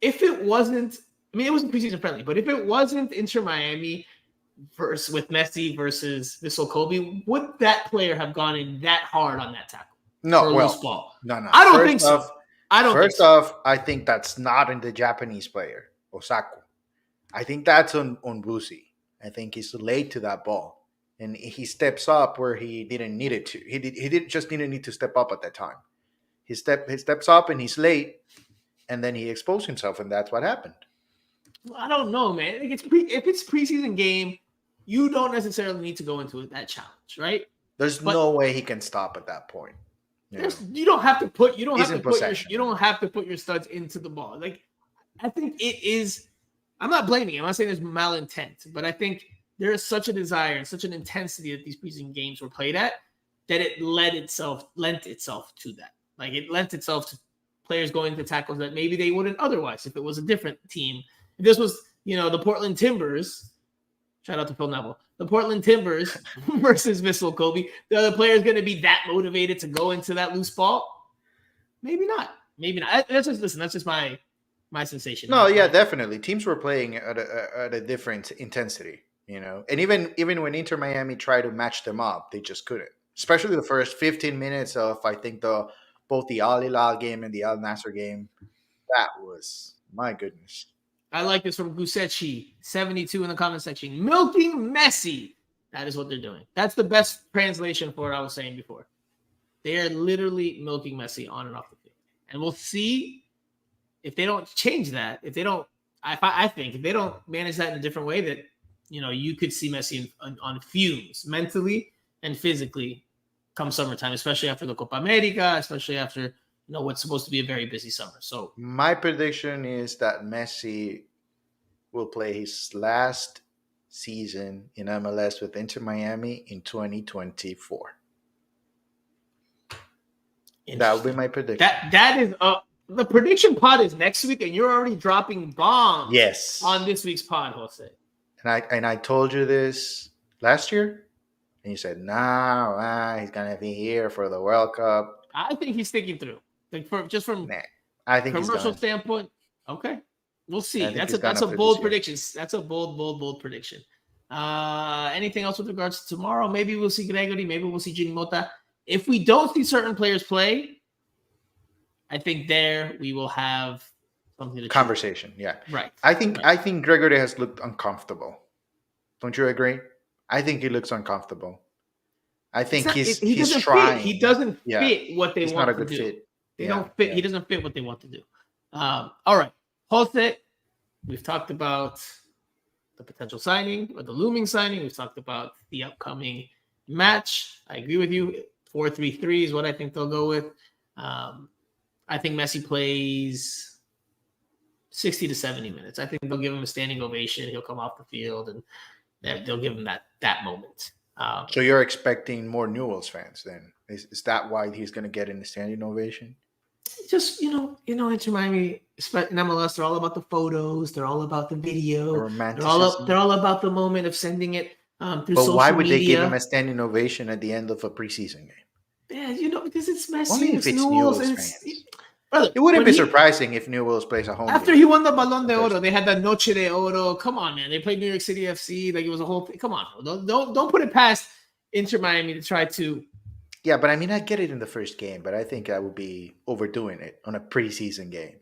if it wasn't, I mean, it wasn't preseason friendly, but if it wasn't Inter Miami with Messi versus Vissel Kobe, would that player have gone in that hard on that tackle? No, loose ball? No. I don't think so. First off, I think that's not in the Japanese player, Osako. I think that's on Busi. I think he's late to that ball. And he steps up where he didn't need it to. He didn't need to step up at that time. He steps up and he's late, and then he exposed himself, and that's what happened. Well, I don't know, man. If it's preseason game, you don't necessarily need to go into that challenge, right? There's no way he can stop at that point. You don't have to put your studs into the ball. Like I think it is. I'm not blaming him. I'm not saying there's malintent, but I think there is such a desire and such an intensity that these preseason games were played at that it lent itself to that. Like it lent itself to players going to tackles that maybe they wouldn't otherwise if it was a different team. If this was, the Portland Timbers, shout out to Phil Neville, the Portland Timbers versus Vissel Kobe, the other player is going to be that motivated to go into that loose ball? Maybe not. That's just my sensation. No, yeah, definitely. Teams were playing at a different intensity. And even when Inter Miami tried to match them up, they just couldn't. Especially the first 15 minutes of, I think, both the Al Hilal game and the Al Nassr game. That was, my goodness. I like this from Gusechi, 72 in the comment section. Milking Messi. That is what they're doing. That's the best translation for what I was saying before. They are literally milking Messi on and off the field. And we'll see if they don't change that. I think if they don't manage that in a different way, that you could see Messi on fumes mentally and physically come summertime, especially after the Copa America, especially after what's supposed to be a very busy summer. So my prediction is that Messi will play his last season in MLS with Inter Miami in 2024. That would be my prediction. That is the prediction pod is next week, and you're already dropping bombs. Yes. On this week's pod, Jose. And I told you this last year, and you said, "No, he's gonna be here for the World Cup." I think he's thinking through, like from I think commercial standpoint. Okay, We'll see. I think That's he's gone a up there bold this year. prediction. That's a bold prediction. Anything else with regards to tomorrow? Maybe we'll see Gregory. Maybe we'll see Gini Mota. If we don't see certain players play, I think there we will have something to Conversation. Yeah. Right. I think Gregory has looked uncomfortable. Don't you agree? I think he looks uncomfortable. I think he's trying. He doesn't Yeah. fit what they He's want not a to good do. fit. They Yeah, don't fit. yeah. He doesn't fit what they want to do. All right. Jose, we've talked about the potential signing or the looming signing. We've talked about the upcoming match. I agree with you. 4-3-3 is what I think they'll go with. I think Messi plays 60 to 70 minutes. I think they'll give him a standing ovation. He'll come off the field and they'll give him that moment. So you're expecting more Newells fans then? Is that why he's going to get in the standing ovation? Just Inter Miami in MLS, they're all about the photos. They're all about the video. The romanticism. They're all about the moment of sending it through But social media. why would they give him a standing ovation at the end of a preseason game? Yeah, because it's Messi. Only if it's Newells fans. Brother, It wouldn't be surprising if Newells plays a home after game. he won the Balón de Oro, they had that Noche de Oro. Come on, man. They played New York City FC. Like it was a whole thing. Come on. Don't put it past Inter Miami to try to. Yeah, but I mean, I get it in the first game, but I think I would be overdoing it on a preseason game.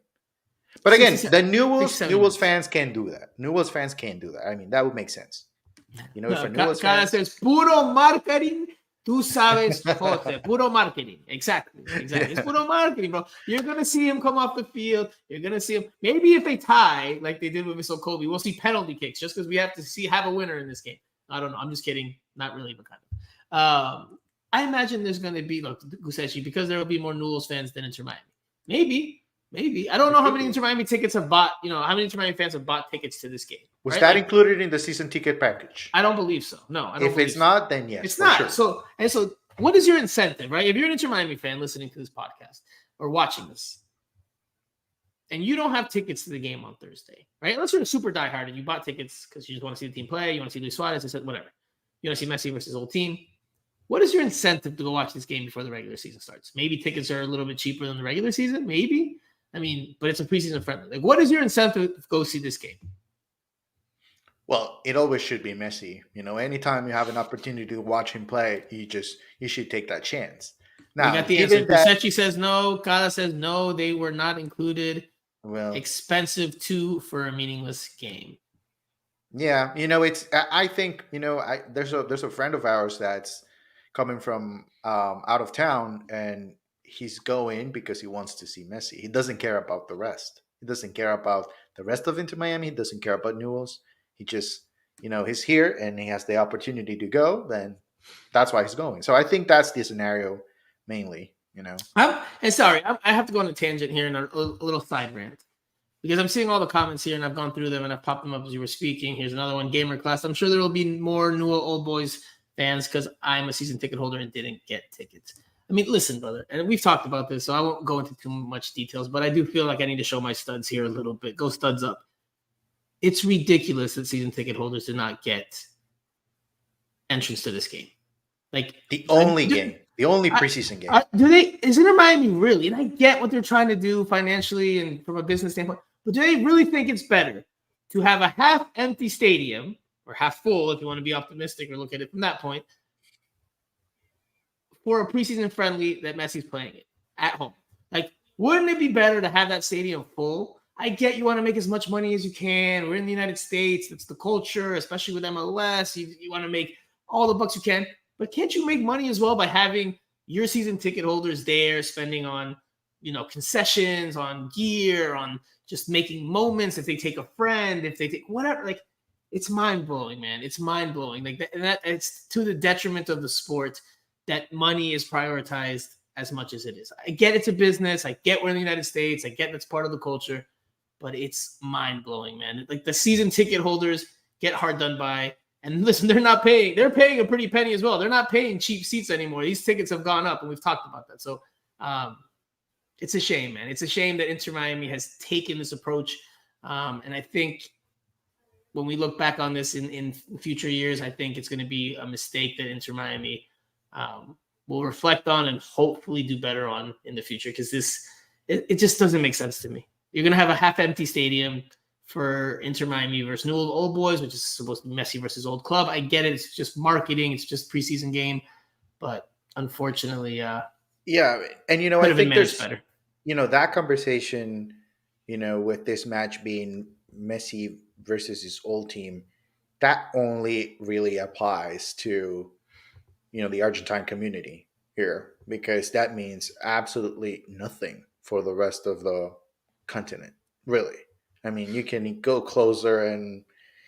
But again, the Newells fans can't do that. Newells fans can't do that. I mean, that would make sense. If a Newells fan says puro marketing, tú sabes, Jose. Puro marketing. Exactly. It's puro marketing, bro. You're gonna see him come off the field. You're gonna see him. Maybe if they tie, like they did with Mr. Kobe, we'll see penalty kicks just because we have to have a winner in this game. I don't know. I'm just kidding. Not really, but kind of. I imagine there's going to be, look, Gusechi, because there will be more Newells fans than Inter Miami. Maybe. I don't know how many Inter Miami tickets have bought, how many Inter Miami fans have bought tickets to this game. Was that included in the season ticket package? I don't believe so. No, I don't If it's not, then yes. It's not. Sure. So what is your incentive, right? If you're an Inter Miami fan listening to this podcast or watching this, and you don't have tickets to the game on Thursday, right? Unless you're a super diehard and you bought tickets because you just want to see the team play, you want to see Luis Suarez, whatever. You want to see Messi versus old team. What is your incentive to go watch this game before the regular season starts? Maybe tickets are a little bit cheaper than the regular season. Maybe. I mean, but it's a preseason friendly. Like, what is your incentive to go see this game? Well, it always should be Messi. Anytime you have an opportunity to watch him play, you should take that chance. Now, we got the answer. Preseason says no. Kala says no. They were not included. Well, expensive too for a meaningless game. Yeah, it's. I think there's a friend of ours that's coming from out of town, and he's going because he wants to see Messi. He doesn't care about the rest. He doesn't care about the rest of Inter Miami. He doesn't care about Newells. He just, he's here and he has the opportunity to go. Then that's why he's going. So I think that's the scenario mainly. And sorry, I have to go on a tangent here and a little side rant. Because I'm seeing all the comments here and I've gone through them and I've popped them up as you were speaking. Here's another one, Gamer Class. I'm sure there will be more Newell Old Boys fans because I'm a season ticket holder and didn't get tickets. I mean, listen, brother, and we've talked about this, so I won't go into too much details, but I do feel like I need to show my studs here a little bit. Go studs up. It's ridiculous that season ticket holders did not get entrance to this game. Like the only preseason game. Is Inter Miami really? And I get what they're trying to do financially and from a business standpoint, but do they really think it's better to have a half-empty stadium or half full, if you want to be optimistic or look at it from that point, for a preseason friendly that Messi's playing it at home? Like, wouldn't it be better to have that stadium full? I get you want to make as much money as you can. We're in the United States. That's the culture, especially with MLS. You want to make all the bucks you can. But can't you make money as well by having your season ticket holders there spending on, concessions, on gear, on just making moments, if they take a friend, if they take whatever? Like, it's mind-blowing, man. It's mind-blowing. Like that it's to the detriment of the sport that money is prioritized as much as it is. I get it's a business. I get we're in the United States. I get that's part of the culture. But it's mind-blowing, man. Like, the season ticket holders get hard done by. And listen, they're paying a pretty penny as well. They're not paying cheap seats anymore. These tickets have gone up, and we've talked about that. So it's a shame, man. It's a shame that Inter Miami has taken this approach. And I think when we look back on this in future years, I think it's going to be a mistake that Inter Miami will reflect on and hopefully do better on in the future, because it just doesn't make sense to me. You're going to have a half-empty stadium for Inter Miami versus Newell Old Boys, which is supposed to be Messi versus Old Club. I get it. It's just marketing. It's just preseason game. But unfortunately, Yeah, and could I have been think managed there's better. that conversation, with this match being Messi versus his old team, that only really applies to the Argentine community here, because that means absolutely nothing for the rest of the continent, really. I mean, you can go closer, and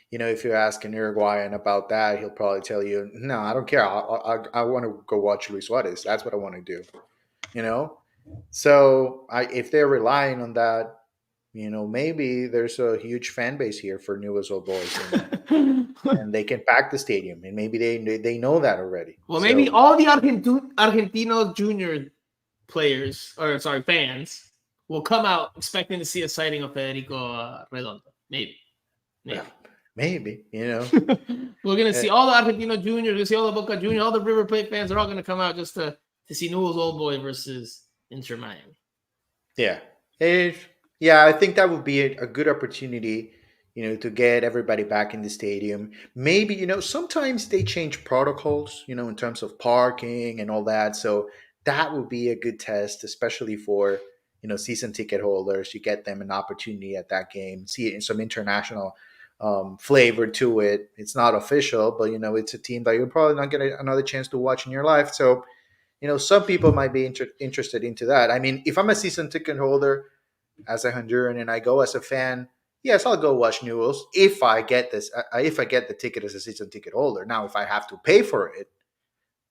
if you ask an Uruguayan about that, he'll probably tell you, "No, I don't care. I want to go watch Luis Suarez. That's what I want to do." You know, so if they're relying on that, maybe there's a huge fan base here for Newell's Old Boys, and they can pack the stadium, and maybe they know that already. Well, maybe So all the Argentino junior players, or sorry, fans, will come out expecting to see a sighting of Federico Redondo. Maybe. maybe We're gonna see all the Argentino juniors. We're gonna see all the Boca Juniors, all the River Plate fans are all gonna come out just to see Newell's Old Boy versus Inter Miami. Yeah. Yeah, I think that would be a good opportunity, to get everybody back in the stadium. Maybe, sometimes they change protocols, in terms of parking and all that. So that would be a good test, especially for, season ticket holders. You get them an opportunity at that game, see it in some international flavor to it. It's not official, but, it's a team that you're probably not get another chance to watch in your life. So, some people might be interested into that. I mean, if I'm a season ticket holder as a Honduran and I go as a fan, yes, I'll go watch Newells if I get this. If I get the ticket as a season ticket holder. Now, if I have to pay for it,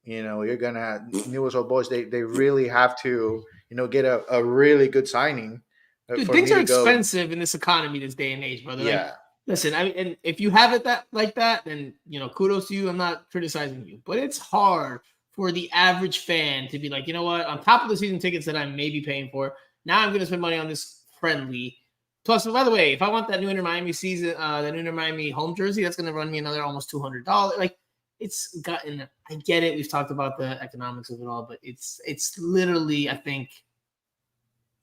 you're gonna Newell's Old Boys. They really have to, get a really good signing Dude, for things me are to go. expensive in this economy, this day and age, brother. Yeah. Like, listen, I mean, and if you have it like that, then kudos to you. I'm not criticizing you, but it's hard for the average fan to be like, you know what, on top of the season tickets that I'm maybe paying for, now I'm going to spend money on this friendly. Plus, by the way, if I want that new Inter Miami season, the new Inter Miami home jersey, that's going to run me another almost $200. Like, it's gotten. I get it. We've talked about the economics of it all, but it's literally, I think,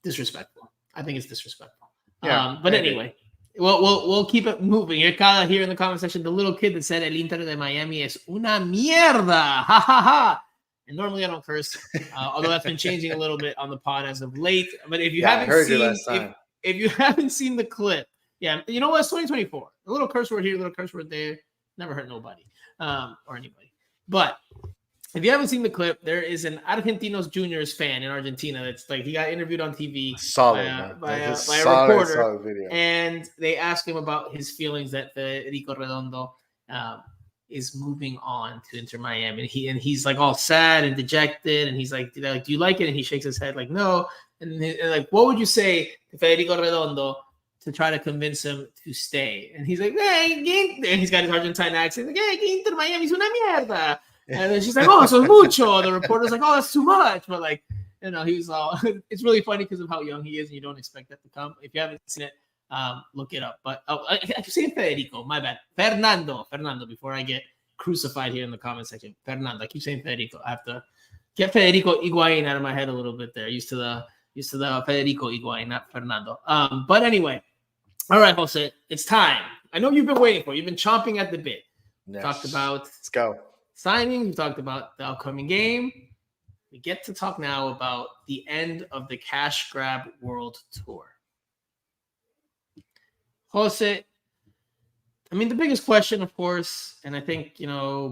disrespectful. I think it's disrespectful. Yeah, but anyway, we'll keep it moving. Here, Kyle, here in the comment section, the little kid that said El Inter de Miami es una mierda. Ha ha ha. And normally I don't curse, although that's been changing a little bit on the pod as of late. But if you haven't seen, if you haven't seen the clip, yeah, you know what? It's 2024. A little curse word here, a little curse word there. Never hurt nobody or anybody. But if you haven't seen the clip, there is an Argentinos Juniors fan in Argentina that's like, he got interviewed on TV by a reporter, and they asked him about his feelings that Federico Redondo is moving on to Inter Miami, and he's like all sad and dejected, and he's like, do you like it? And he shakes his head like no, and like, what would you say to Federico Redondo to try to convince him to stay? And he's like, hey, and he's got his Argentine accent, like, hey, Inter Miami es una mierda. And then she's like, oh, so mucho. The reporter's like, oh, that's too much. But like, he was all, it's really funny because of how young he is, and you don't expect that to come. If you haven't seen it, look it up. But I keep saying Federico, my bad. Fernando, before I get crucified here in the comment section. Fernando, I keep saying Federico. I have to get Federico Higuain out of my head a little bit there. Used to the Federico Higuain, not Fernando. But anyway, all right, Jose, it's time. I know you've been waiting for it. You've been chomping at the bit. Yes. Talked about let's go signing. We talked about the upcoming game. We get to talk now about the end of the Cash Grab World Tour. Jose, I mean, the biggest question, of course, and I think,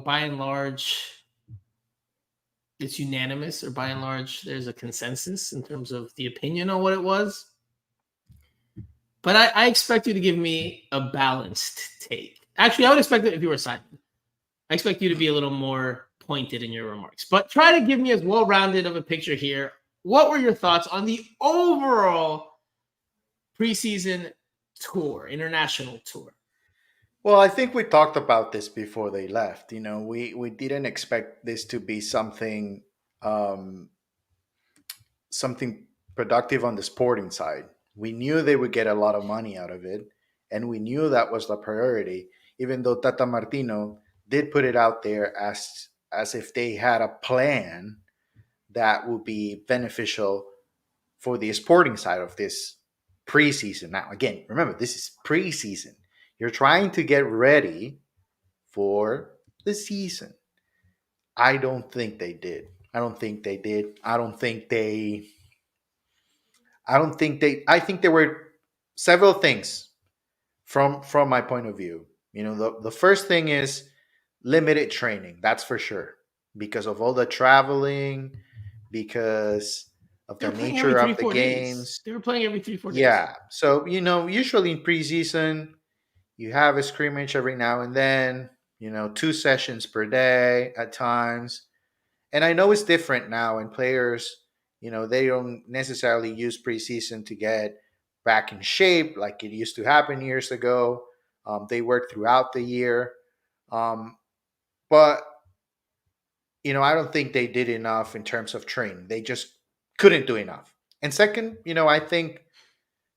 by and large, it's unanimous, or by and large, there's a consensus in terms of the opinion on what it was. But I expect you to give me a balanced take. Actually, I would expect it if you were Simon. I expect you to be a little more pointed in your remarks, but try to give me as well-rounded of a picture here. What were your thoughts on the overall preseason tour, international tour? Well, I think we talked about this before they left. We didn't expect this to be something something productive on the sporting side. We knew they would get a lot of money out of it, and we knew that was the priority, even though Tata Martino did put it out there as if they had a plan that would be beneficial for the sporting side of this preseason. Now, again, remember, this is preseason. You're trying to get ready for the season. I don't think they did. I don't think they did. I think there were several things from my point of view. The first thing is limited training. That's for sure. Because of all the traveling, because of They the were playing every nature three, of the 4 days. games. They were playing every 3-4 days. Yeah. So, usually in preseason, you have a scrimmage every now and then, 2 sessions per day at times. And I know it's different now, and players, they don't necessarily use preseason to get back in shape like it used to happen years ago. They work throughout the year. But, I don't think they did enough in terms of training. They just couldn't do enough. And second, I think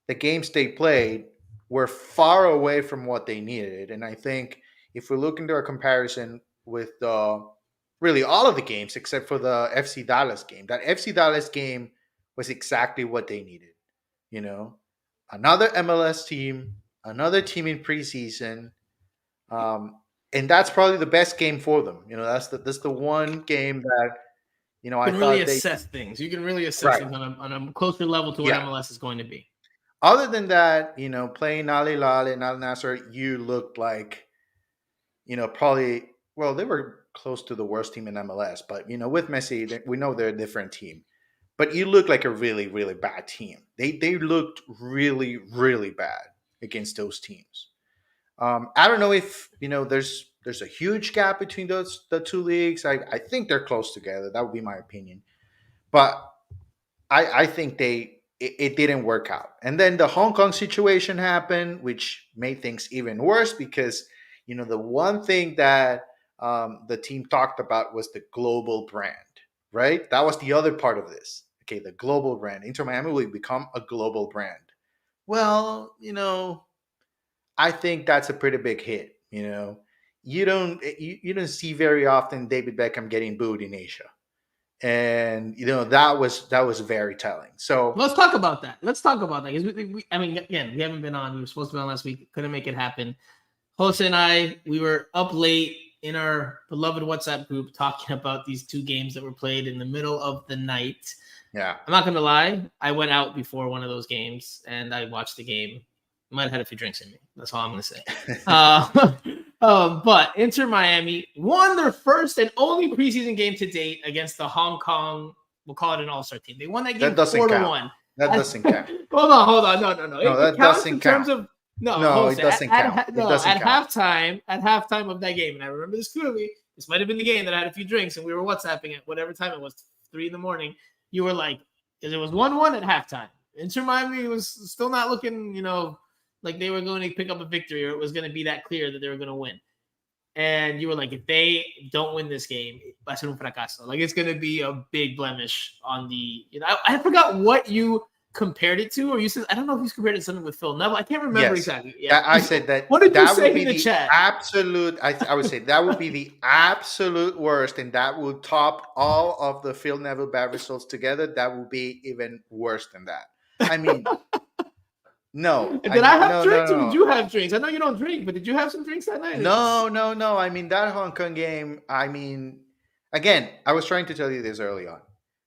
the games they played were far away from what they needed. And I think if we look into a comparison with really all of the games except for the FC Dallas game, that FC Dallas game was exactly what they needed. You know, another MLS team, another team in preseason, and that's probably the best game for them. That's the one game that I You can really thought they assess things. You can really assess right. things on a closer level to what Yeah. MLS is going to be. Other than that, playing Al Hilal and Al Nasser, you looked like, probably, well, they were close to the worst team in MLS, but, with Messi, we know they're a different team. But you look like a really, really bad team. They looked really, really bad against those teams. I don't know if, there's a huge gap between the two leagues. I think they're close together. That would be my opinion. But I think it didn't work out. And then the Hong Kong situation happened, which made things even worse because, the one thing that the team talked about was the global brand, right? That was the other part of this. Okay, the global brand. Inter Miami will become a global brand. Well, I think that's a pretty big hit. You don't see very often David Beckham getting booed in Asia, and that was very telling. So Let's talk about that. 'Cause I mean, again, we haven't been on. We were supposed to be on last week. Couldn't make it happen. Jose and I, we were up late in our beloved WhatsApp group talking about these two games that were played in the middle of the night. yeah, I'm not going to lie. I went out before one of those games and I watched the game. Might have had a few drinks in me. That's all I'm going to say. But Inter Miami won their first and only preseason game to date against the Hong Kong, we'll call it an all-star team. They won that game 4-1. That doesn't count. Hold on. No. That doesn't count. No, it doesn't count. At halftime of that game, and I remember this clearly. This might have been the game that I had a few drinks and we were WhatsApping at whatever time it was, 3 a.m. You were like, because it was 1-1 at halftime. Inter Miami was still not looking, like they were going to pick up a victory or it was going to be that clear that they were going to win. And you were like, if they don't win this game, va a ser un fracaso. Like it's going to be a big blemish on the. I forgot what you compared it to, or you said I don't know if you compared it to something with Phil Neville. I can't remember exactly. Yeah, I said that. What did that you say would be in the chat? Absolute. I would say that would be the absolute worst, and that would top all of the Phil Neville bad results together. That would be even worse than that. I mean. No. Did I have drinks or did you have drinks? I know you don't drink, but did you have some drinks that night? No. I mean, that Hong Kong game, again, I was trying to tell you this early on.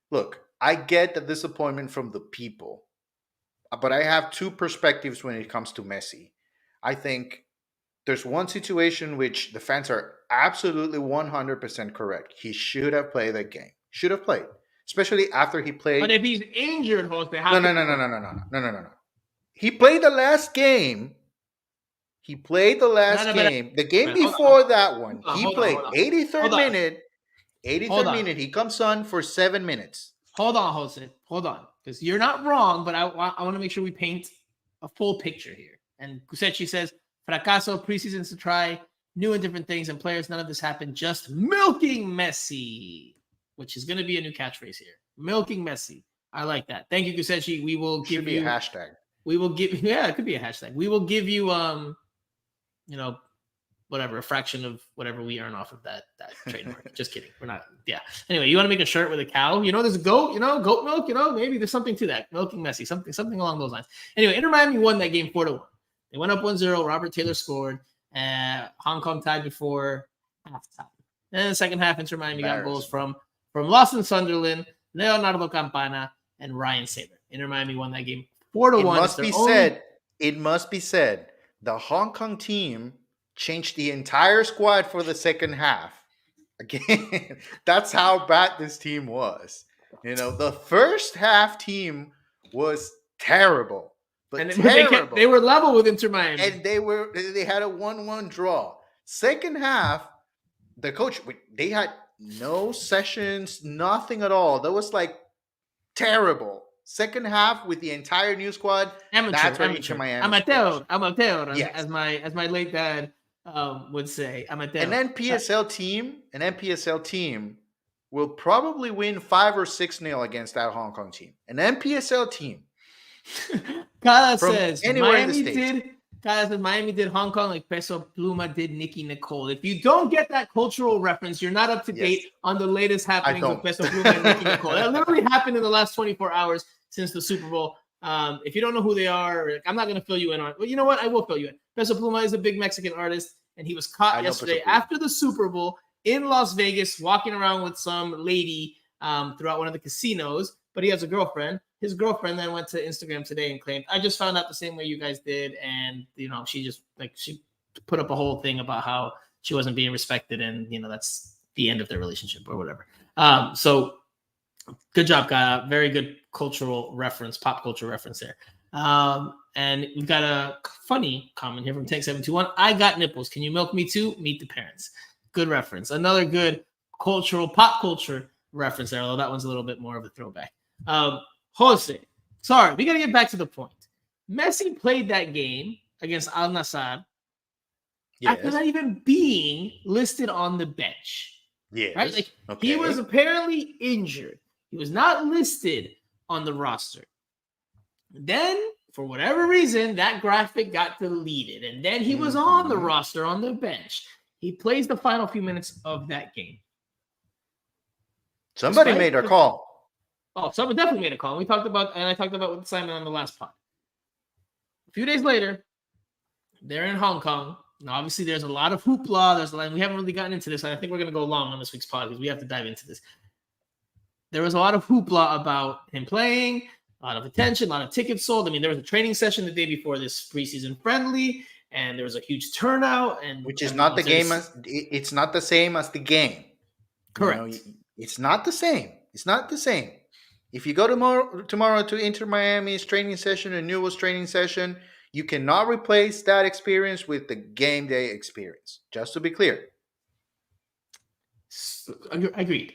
Look, I get the disappointment from the people, but I have two perspectives when it comes to Messi. I think there's one situation which the fans are absolutely 100% correct. He should have played that game. Should have played. Especially after he played. But if he's injured, Jose, No. He played the last game. The game before that one. He played 83rd minute. 83rd minute. He comes on for 7 minutes. Hold on, Jose. Hold on. Because you're not wrong, but I want to make sure we paint a full picture here. And Kusechi says, fracaso, preseasons to try new and different things, and players, none of this happened. Just milking Messi, which is going to be a new catchphrase here. Milking Messi. I like that. Thank you, Kusechi. We will give you a hashtag. We will give it could be a hashtag. We will give you whatever, a fraction of whatever we earn off of that trademark. Just kidding. We're not. Yeah. Anyway, you want to make a shirt with a cow? There's a goat. Goat milk. Maybe there's something to that. Milking Messi. Something along those lines. Anyway, Inter Miami won that game 4-1. They went up 1-0. Robert Taylor scored. Hong Kong tied before halftime. And in the second half, Inter Miami got goals from Lawson Sunderland, Leonardo Campana, and Ryan Saber. Inter Miami won that game 4-1. It must be said, the Hong Kong team changed the entire squad for the second half. Again, that's how bad this team was. The first half team was terrible. But they were level with Inter Miami. And they had a 1-1 draw. Second half, the coach, they had no sessions, nothing at all. That was terrible. Second half with the entire new squad. Amateur. Amateur. Yes. As my late dad would say. Amateur. An NPSL team will probably win 5 or 6-0 against that Hong Kong team. An NPSL team. Kyle says Miami did Hong Kong like Peso Pluma did Nicky Nicole. If you don't get that cultural reference, you're not up to date on the latest happenings with Peso Pluma and Nicky Nicole. That literally happened in the last 24 hours since the Super Bowl. If you don't know who they are, I'm not going to fill you in on it. Well, you know what? I will fill you in. Peso Pluma is a big Mexican artist, and he was caught yesterday after the Super Bowl in Las Vegas walking around with some lady throughout one of the casinos, but he has a girlfriend. His girlfriend then went to Instagram today and claimed, I just found out the same way you guys did. And, she just she put up a whole thing about how she wasn't being respected. And, that's the end of their relationship or whatever. So good job, Kyle. Very good cultural reference, pop culture reference there. And we've got a funny comment here from Tank721. I got nipples. Can you milk me too? Meet the parents. Good reference. Another good pop culture reference there, although that one's a little bit more of a throwback. Jose, sorry, we got to get back to the point. Messi played that game against Al Nassr after not even being listed on the bench. Yes. Right? He was apparently injured. He was not listed on the roster. Then, for whatever reason, that graphic got deleted. And then he was on the roster on the bench. He plays the final few minutes of that game. Somebody made a call. Oh, someone definitely made a call. I talked about with Simon on the last pod. A few days later, they're in Hong Kong. Now, obviously, there's a lot of hoopla. We haven't really gotten into this. I think we're going to go long on this week's pod because we have to dive into this. There was a lot of hoopla about him playing, a lot of attention, a lot of tickets sold. I mean, there was a training session the day before this preseason friendly, and there was a huge turnout. Which is not the game. It's not the same as the game. Correct. It's not the same. It's not the same. If you go tomorrow to Inter Miami's training session and Newell's training session, you cannot replace that experience with the game day experience. Just to be clear. Agreed.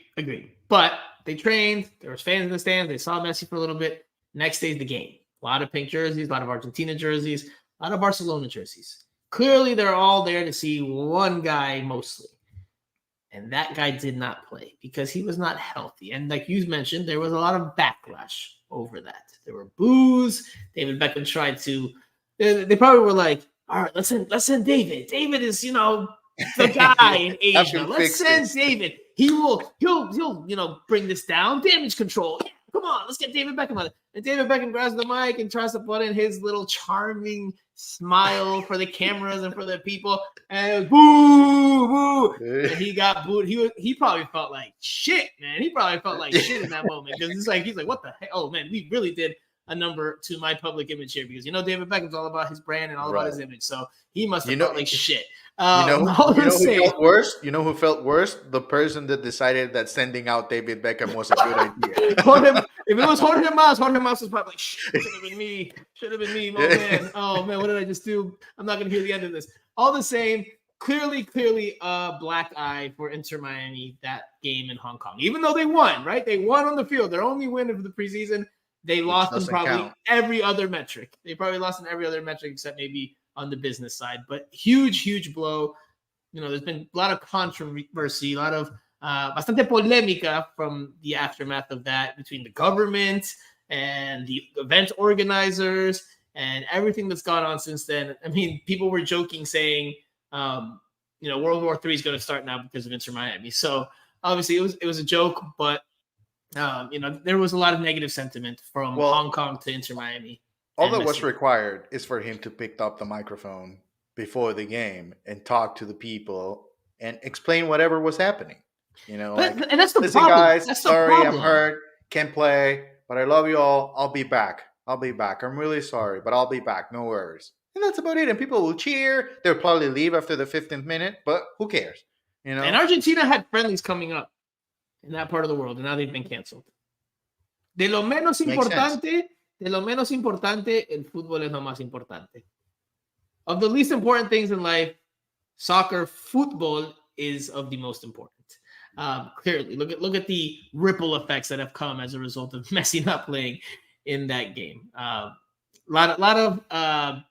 But they trained. There was fans in the stands. They saw Messi for a little bit. Next day's the game. A lot of pink jerseys, a lot of Argentina jerseys, a lot of Barcelona jerseys. Clearly, they're all there to see one guy mostly. And that guy did not play because he was not healthy. And like you mentioned, there was a lot of backlash over that. There were boos. David Beckham tried to. They probably were like, "All right, let's send David. David is, the guy in Asia. Let's send David. He'll bring this down. Damage control. Yeah, come on, let's get David Beckham on it." And David Beckham grabs the mic and tries to put in his little charming smile for the cameras and for the people, and boo, boo. And he got booed. He probably felt like shit, man. He probably felt like shit in that moment because he's like, what the heck? Oh man, we really did a number to my public image here because David Beckham's all about his brand and all about his image, so he must have felt like shit. Who felt worse? The person that decided that sending out David Beckham was a good idea. If it was Jorge Mas was probably like, shit, should have been me. Oh man. Oh man, what did I just do? I'm not gonna hear the end of this. All the same, clearly a black eye for Inter Miami that game in Hong Kong. Even though they won, right? They won on the field. Their only win of the preseason. They lost in probably every other metric. They probably lost in every other metric except maybe on the business side. But huge blow. There's been a lot of controversy, a lot of bastante polémica from the aftermath of that between the government and the event organizers and everything that's gone on since then. I mean, people were joking saying World War III is going to start now because of Inter Miami. So obviously it was a joke, but there was a lot of negative sentiment from Hong Kong to Inter Miami. All that was required is for him to pick up the microphone before the game and talk to the people and explain whatever was happening. And that's the listen, problem. guys, that's sorry, problem. I'm hurt, can't play, but I love you all. I'll be back. I'm really sorry, but I'll be back. No worries. And that's about it. And people will cheer. They'll probably leave after the 15th minute, but who cares? And Argentina had friendlies coming up in that part of the world, and now they've been canceled. De lo menos importante, el fútbol es lo más importante. Of the least important things in life, soccer, football is of the most important. Clearly, look at the ripple effects that have come as a result of Messi not playing in that game. A lot of I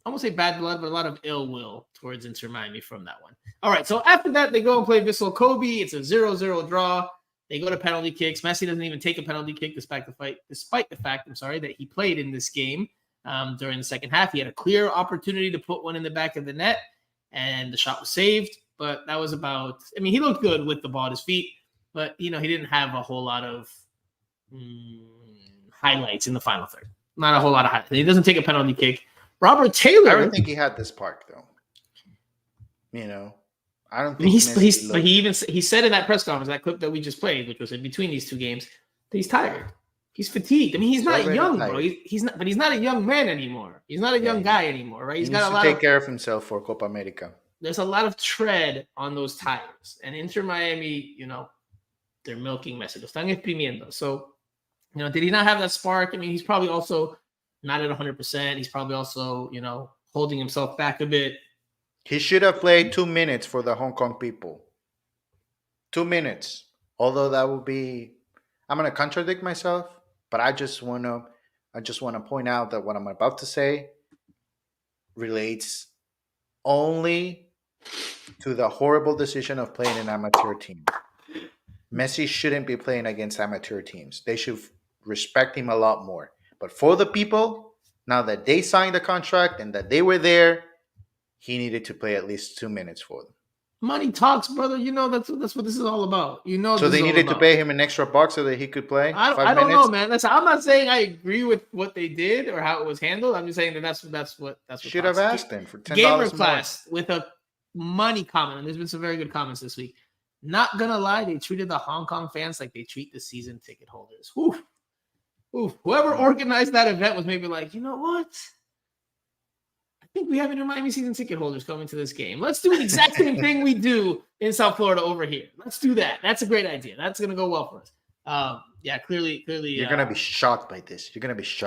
won't say bad blood, but a lot of ill will towards Inter Miami from that one. All right, so after that, they go and play Vissel Kobe. It's a 0-0 draw. They go to penalty kicks. Messi doesn't even take a penalty kick despite the fact, that he played in this game during the second half. He had a clear opportunity to put one in the back of the net, and the shot was saved. But that was about – he looked good with the ball at his feet, but, he didn't have a whole lot of highlights in the final third. Not a whole lot of highlights. He doesn't take a penalty kick. Robert Taylor – I don't think he had the spark, though. I don't think he said in that press conference, that clip that we just played, which was in between these two games, that he's tired. He's fatigued. He's not young, bro. He's not a young man anymore. He's not a young guy anymore, right? He's got a lot to take care of himself for Copa America. There's a lot of tread on those tires. And Inter Miami, they're milking Messi. Lo están exprimiendo. So, did he not have that spark? He's probably also not at 100%. He's probably also, holding himself back a bit. He should have played 2 minutes for the Hong Kong people. 2 minutes. Although that would be, I'm going to contradict myself, but I just want to point out that what I'm about to say relates only to the horrible decision of playing an amateur team. Messi shouldn't be playing against amateur teams. They should respect him a lot more. But for the people, now that they signed the contract and that they were there, he needed to play at least 2 minutes for them. Money talks, brother. That's what this is all about. So they needed to pay him an extra buck so that he could play. I don't know, man. Listen, I'm not saying I agree with what they did or how it was handled. I'm just saying that that's what should have asked them for $10 Gamer Class with a money comment, and there's been some very good comments this week. Not gonna lie, they treated the Hong Kong fans like they treat the season ticket holders. Oof. Whoever organized that event was maybe like, you know what? I think we have Inter Miami season ticket holders coming to this game. Let's do the exact same thing we do in South Florida over here. Let's do that. That's a great idea. That's going to go well for us. Clearly. You're going to be shocked by this. This is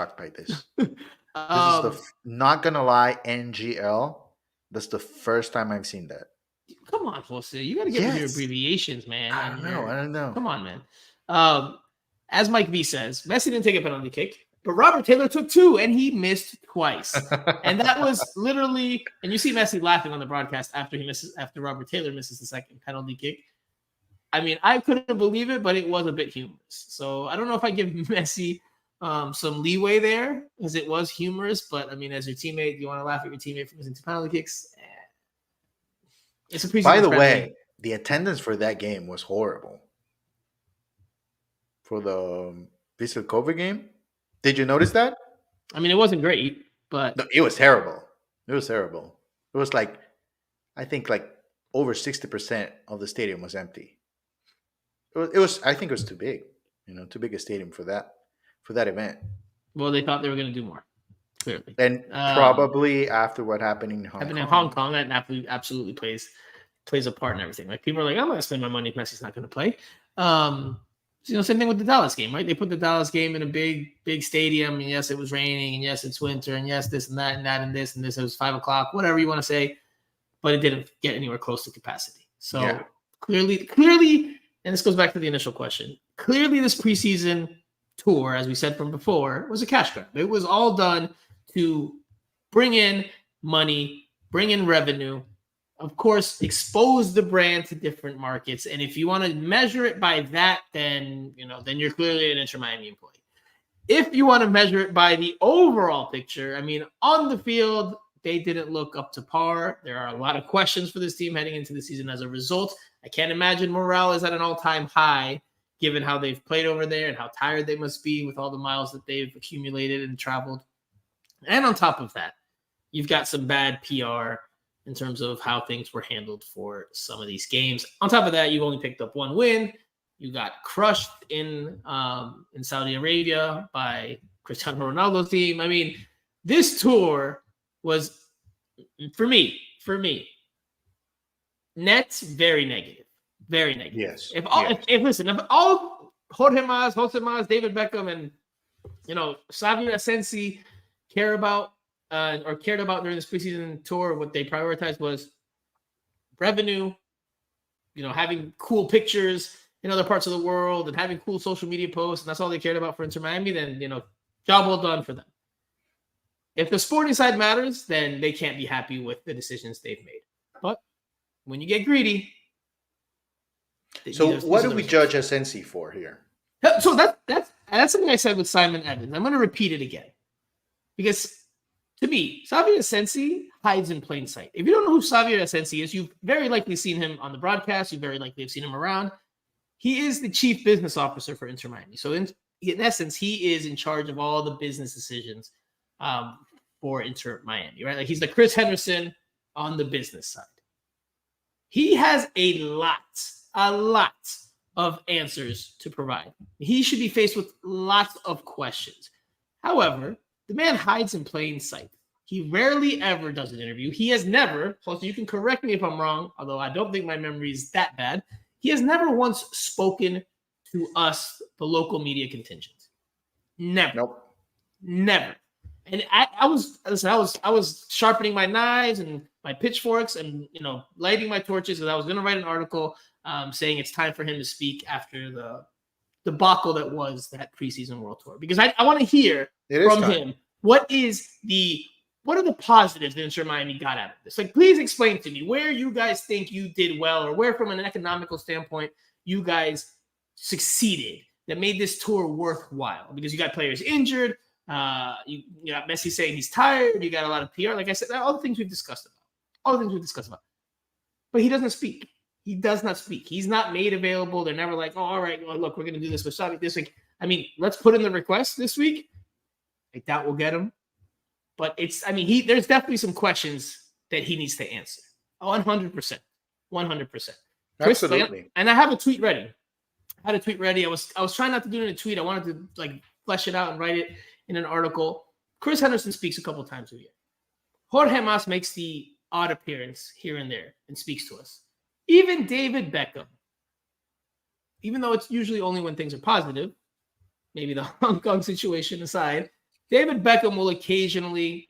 not going to lie, NGL. That's the first time I've seen that. Come on, Jose. You got to get rid of your abbreviations, man. I don't know. Come on, man. As Mike V says, Messi didn't take a penalty kick. But Robert Taylor took 2, and he missed twice. And that was literally – and you see Messi laughing on the broadcast after Robert Taylor misses the second penalty kick. I couldn't believe it, but it was a bit humorous. So I don't know if I give Messi some leeway there because it was humorous. But, as your teammate, you want to laugh at your teammate for missing 2 penalty kicks? It's a preseason. By the way, the attendance for that game was horrible. For the Vissel Kobe game? Did you notice that? It wasn't great, but... No, it was terrible. It was I think over 60% of the stadium was empty. I think it was too big. Too big a stadium for that event. Well, they thought they were going to do more, clearly. And probably after what happened in Hong Kong. That absolutely plays a part in everything. Like, people are like, I'm not going to spend my money if Messi's not going to play. Same thing with the Dallas game, right? They put the Dallas game in a big stadium, and yes, it was raining, and yes, it's winter, and yes, this and that and that and this and this. It was 5 o'clock, whatever you want to say, but it didn't get anywhere close to capacity. So clearly, and this goes back to the initial question. Clearly, this preseason tour, as we said from before, was a cash grab. It was all done to bring in money, bring in revenue. Of course, expose the brand to different markets. And if you want to measure it by that, then you're clearly an Inter Miami employee. If you want to measure it by the overall picture, on the field, they didn't look up to par. There are a lot of questions for this team heading into the season as a result. I can't imagine morale is at an all-time high given how they've played over there and how tired they must be with all the miles that they've accumulated and traveled. And on top of that, you've got some bad PR in terms of how things were handled for some of these games. On top of that, you've only picked up one win. You got crushed in Saudi Arabia by Cristiano Ronaldo's team. I mean, this tour was, for me, Nets very negative. Very negative. Yes. If all Jorge Mas, David Beckham, and Xavi Asensi cared about during this preseason tour, what they prioritized was revenue, having cool pictures in other parts of the world and having cool social media posts, and that's all they cared about for Inter Miami, then job well done for them. If the sporting side matters, then they can't be happy with the decisions they've made. But when you get greedy, so what do we judge Asensi for here? So that's something I said with Simon Evans. I'm going to repeat it again because to me, Xavier Asensi hides in plain sight. If you don't know who Xavier Asensi is, you've very likely seen him on the broadcast. You very likely have seen him around. He is the chief business officer for Inter Miami. So in essence, he is in charge of all the business decisions for Inter Miami, right? Like he's the Chris Henderson on the business side. He has a lot of answers to provide. He should be faced with lots of questions. However, the man hides in plain sight. He rarely ever does an interview. He has never, so you can correct me if I'm wrong, although I don't think my memory is that bad. He has never once spoken to us, the local media contingent. Never. Nope. Never. And I was sharpening my knives and my pitchforks and lighting my torches because I was going to write an article saying it's time for him to speak after the debacle that was that preseason World Tour, because I want to hear from him what are the positives that Inter Miami got out of this. Like, please explain to me where you guys think you did well, or where from an economical standpoint you guys succeeded that made this tour worthwhile, because you got players injured. You got Messi saying he's tired. You got a lot of PR. Like I said, all the things we've discussed about. But he doesn't speak. He does not speak. He's not made available. They're never like, oh, all right, well, look, we're going to do this with Xavi this week. I mean, let's put in the request this week. I doubt we'll get him. But there's definitely some questions that he needs to answer. 100%. 100%. Absolutely. And I have a tweet ready. I was trying not to do it in a tweet. I wanted to flesh it out and write it in an article. Chris Henderson speaks a couple times a year. Jorge Mas makes the odd appearance here and there and speaks to us. Even David Beckham, even though it's usually only when things are positive, maybe the Hong Kong situation aside, David Beckham will occasionally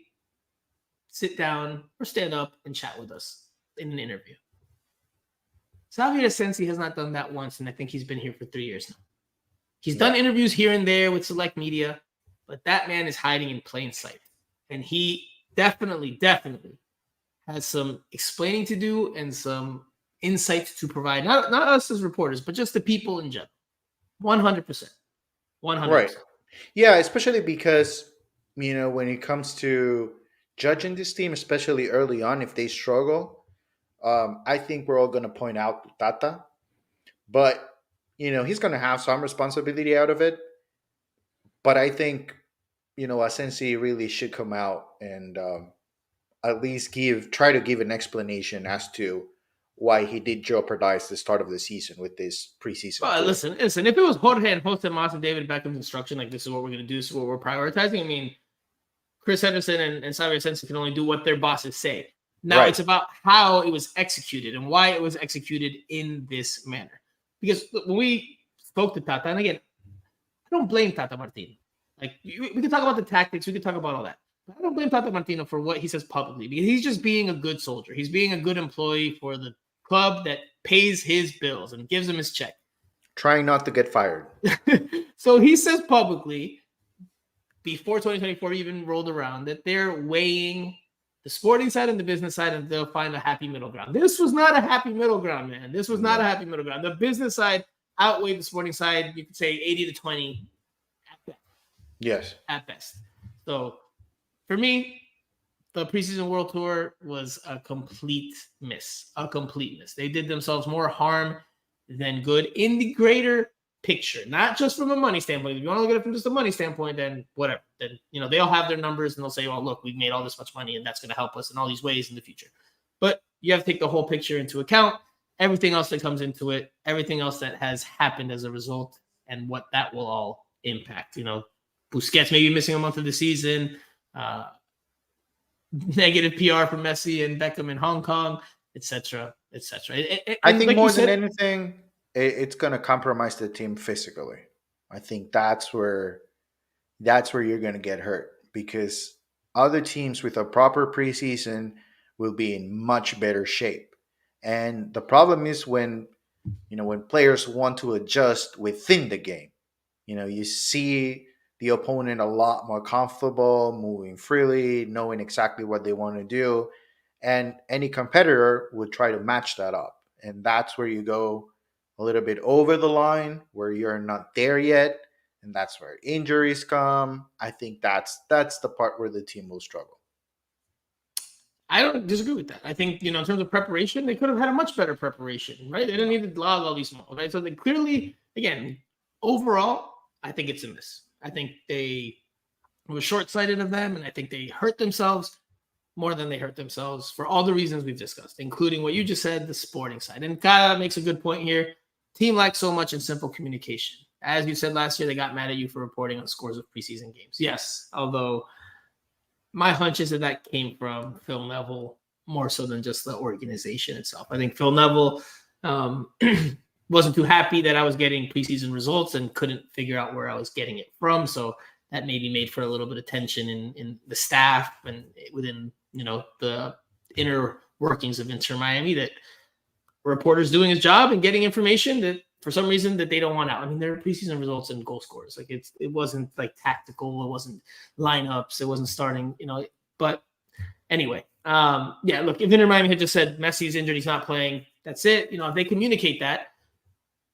sit down or stand up and chat with us in an interview. Xavier Asensi has not done that once, and I think he's been here for 3 years now. He's done interviews here and there with select media, but that man is hiding in plain sight. And he definitely has some explaining to do and some insights to provide. Not us as reporters, but just the people in general. 100%. 100%. Right. Yeah, especially because, when it comes to judging this team, especially early on, if they struggle, I think we're all going to point out Tata. But, he's going to have some responsibility out of it. But I think, Asensi really should come out and at least try to give an explanation as to why he did jeopardize the start of the season with this preseason. Well, listen. If it was Jorge and Jose Mas and David Beckham's instruction, like this is what we're going to do, this is what we're prioritizing. I mean, Chris Henderson and Xavier Asensi can only do what their bosses say. Now It's about how it was executed and why it was executed in this manner. Because when we spoke to Tata, and again, I don't blame Tata Martino. Like, we can talk about the tactics, we can talk about all that. But I don't blame Tata Martino for what he says publicly, because he's just being a good soldier. He's being a good employee for the club that pays his bills and gives him his check. Trying not to get fired. So he says publicly, before 2024 even rolled around, that they're weighing the sporting side and the business side, and they'll find a happy middle ground. This was not a happy middle ground, man. This was not a happy middle ground. The business side outweighed the sporting side. You could say 80 to 20 at best. Yes. At best. So for me, the preseason World Tour was a complete miss. A complete miss. They did themselves more harm than good in the greater picture, not just from a money standpoint. If you want to look at it from just a money standpoint, then whatever. Then, they'll have their numbers and they'll say, oh, look, we've made all this much money and that's going to help us in all these ways in the future. But you have to take the whole picture into account, everything else that comes into it, everything else that has happened as a result, and what that will all impact. Busquets maybe missing a month of the season, negative PR for Messi and Beckham in Hong Kong, etc., etc. I think like more than anything, it's going to compromise the team physically. I think that's where you're going to get hurt, because other teams with a proper preseason will be in much better shape. And the problem is when players want to adjust within the game, you see the opponent a lot more comfortable, moving freely, knowing exactly what they want to do. And any competitor would try to match that up. And that's where you go a little bit over the line, where you're not there yet. And that's where injuries come. I think that's the part where the team will struggle. I don't disagree with that. I think, in terms of preparation, they could have had a much better preparation, right? They didn't need to log all these small, right? So they clearly, again, overall, I think it's a miss. I think it was short-sighted of them, and I think they hurt themselves more than they hurt themselves for all the reasons we've discussed, including what you just said, the sporting side. And Kaya makes a good point here. Team lacks so much in simple communication. As you said last year, they got mad at you for reporting on scores of preseason games. Yes, although my hunch is that came from Phil Neville more so than just the organization itself. I think Phil Neville wasn't too happy that I was getting preseason results and couldn't figure out where I was getting it from. So that maybe made for a little bit of tension in the staff and within, the inner workings of Inter Miami, that a reporter's doing his job and getting information that for some reason that they don't want out. I mean, there are preseason results and goal scores. Like it wasn't like tactical. It wasn't lineups. It wasn't starting, but anyway, look, if Inter Miami had just said Messi's injured, he's not playing, that's it. If they communicate that,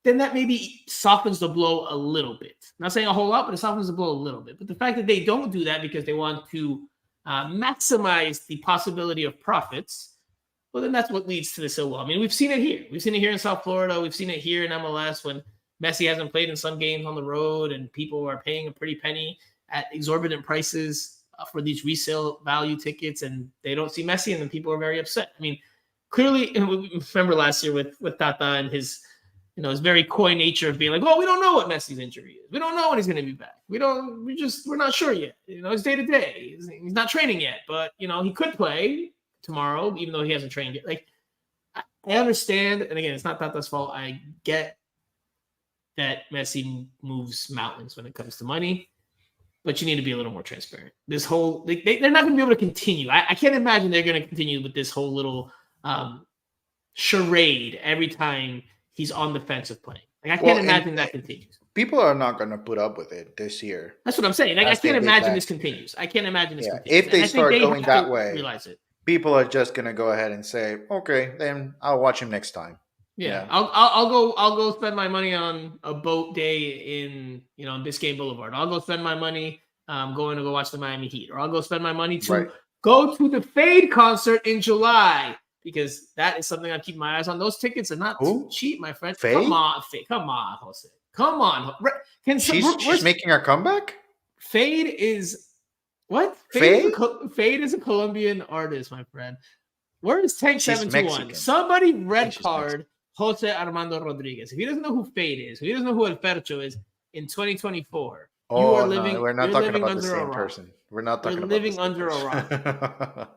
then that maybe softens the blow a little bit. Not saying a whole lot, but it softens the blow a little bit. But the fact that they don't do that because they want to maximize the possibility of profits, well, then that's what leads to this ill will. I mean, we've seen it here. We've seen it here in South Florida. We've seen it here in MLS when Messi hasn't played in some games on the road and people are paying a pretty penny at exorbitant prices for these resale value tickets, and they don't see Messi, and then people are very upset. I mean, clearly, and we remember last year with Tata and his his very coy nature of being like, well, we don't know what Messi's injury is. We don't know when he's going to be back. We're not sure yet. It's day to day. He's not training yet, but he could play tomorrow, even though he hasn't trained yet. Like, I understand. And again, it's not Tata's fault. I get that Messi moves mountains when it comes to money, but you need to be a little more transparent. This whole, they're not going to be able to continue. I can't imagine they're going to continue with this whole little charade every time he's on the fence of playing. Like, I can't imagine that continues. People are not going to put up with it this year. That's what I'm saying. Like, I can't imagine this continues. I can't imagine this continues. If they start going that way, realize it. People are just going to go ahead and say, okay, then I'll watch him next time. Yeah. I'll go spend my money on a boat day in Biscayne Boulevard. I'll go spend my money going to go watch the Miami Heat, or I'll go spend my money to go to the Fade concert in July, because that is something I keep my eyes on. Those tickets are not too cheap, my friend. Fade? Come on, Jose. Come on. She's making her comeback? Fade is what? Fade is a Colombian artist, my friend. Where is Tank 721? Somebody red card Jose Armando Rodriguez. If he doesn't know who Fade is, if he doesn't know who El Fercho is in 2024, you are living. No, we're not talking about the same person. We're not talking about living under a rock.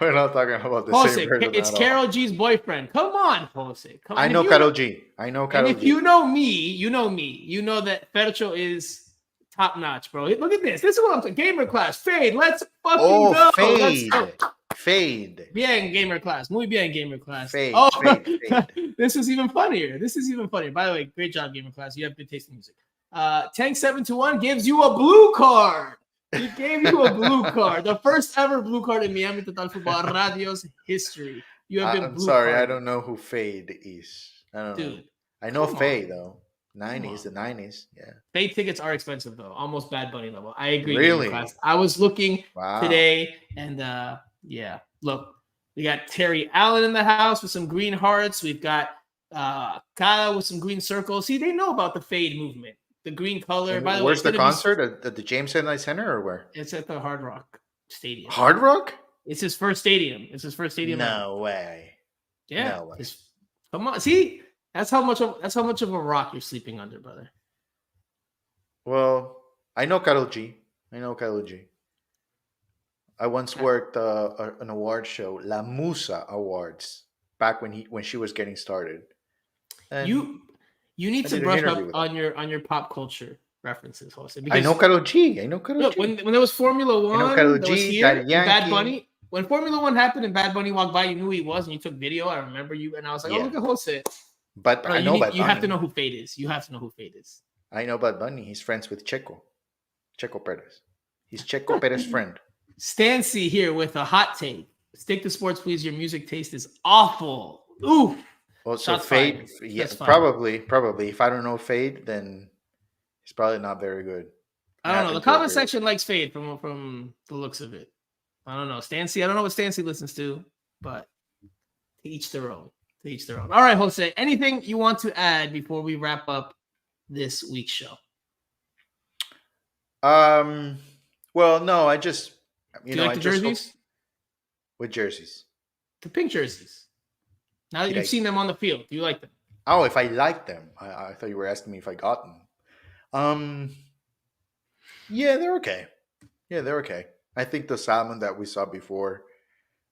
We're not talking about the same person. It's Karol G's boyfriend. Come on, Jose. Come on. I know Karol G. And if you know me, you know that Fercho is top notch, bro. Look at this. This is what I'm saying. Gamer class. Fade. Let's fucking go. Fade. Let's go. Fade. Bien, gamer class. Muy bien, gamer class. Fade. Fade. This is even funnier. By the way, great job, gamer class. You have good taste in music. Tank 721 gives you a blue card. He gave you a blue card. The first ever blue card in Miami Total Futbol Radio's history. You have been I'm blue sorry, carded. I don't know who Fade is. I don't know. Dude, I know Faye, though. 90s, the 90s. Yeah. Fade tickets are expensive though, almost Bad Bunny level. I agree. Really? Class. I was looking Wow. today, and yeah, look, we got Terry Allen in the house with some green hearts. We've got Kyle with some green circles. See, they know about the fade movement, the green color. And by the where's way, the concert at the James Henley Center or where? It's at the Hard Rock Stadium. Hard Rock? It's his first stadium. It's his first stadium. No way. Yeah. No way. Come on, see, that's how much of a rock you're sleeping under, brother. Well, I know Karol G. I once worked an award show, La Musa Awards, back when she was getting started. And You need I to did an brush interview up with on your pop culture references, Jose. I know Karol G. Look, when there was Formula One, Karol that was G, here, Daddy Yankee. Bad Bunny. When Formula One happened and Bad Bunny walked by, you knew who he was, and you took video. I remember you, and I was like, Yeah. "Oh, look at Jose." But Bro, I know Bad Bunny. you have to know who Fade is. You have to know who Fade is. I know Bad Bunny. He's friends with Checo Perez. He's Checo Perez's friend. Stancy here with a hot take. Stick to sports, please. Your music taste is awful. Ooh. Well, so Shots Fade, fired. yeah, Shots fired. probably. If I don't know Fade, then he's probably not very good. I don't know. The Happen to comment agree. section likes Fade from the looks of it. I don't know. Stancy, I don't know what Stancy listens to, but to each their own. To each their own. All right, Jose. Anything you want to add before we wrap up this week's show? Well, no, I just Do you like the jerseys? With jerseys. The pink jerseys. Now that Did you've I- seen them on the field, do you like them? Oh, if I like them. I thought you were asking me if I got them. Yeah, they're okay. I think the salmon that we saw before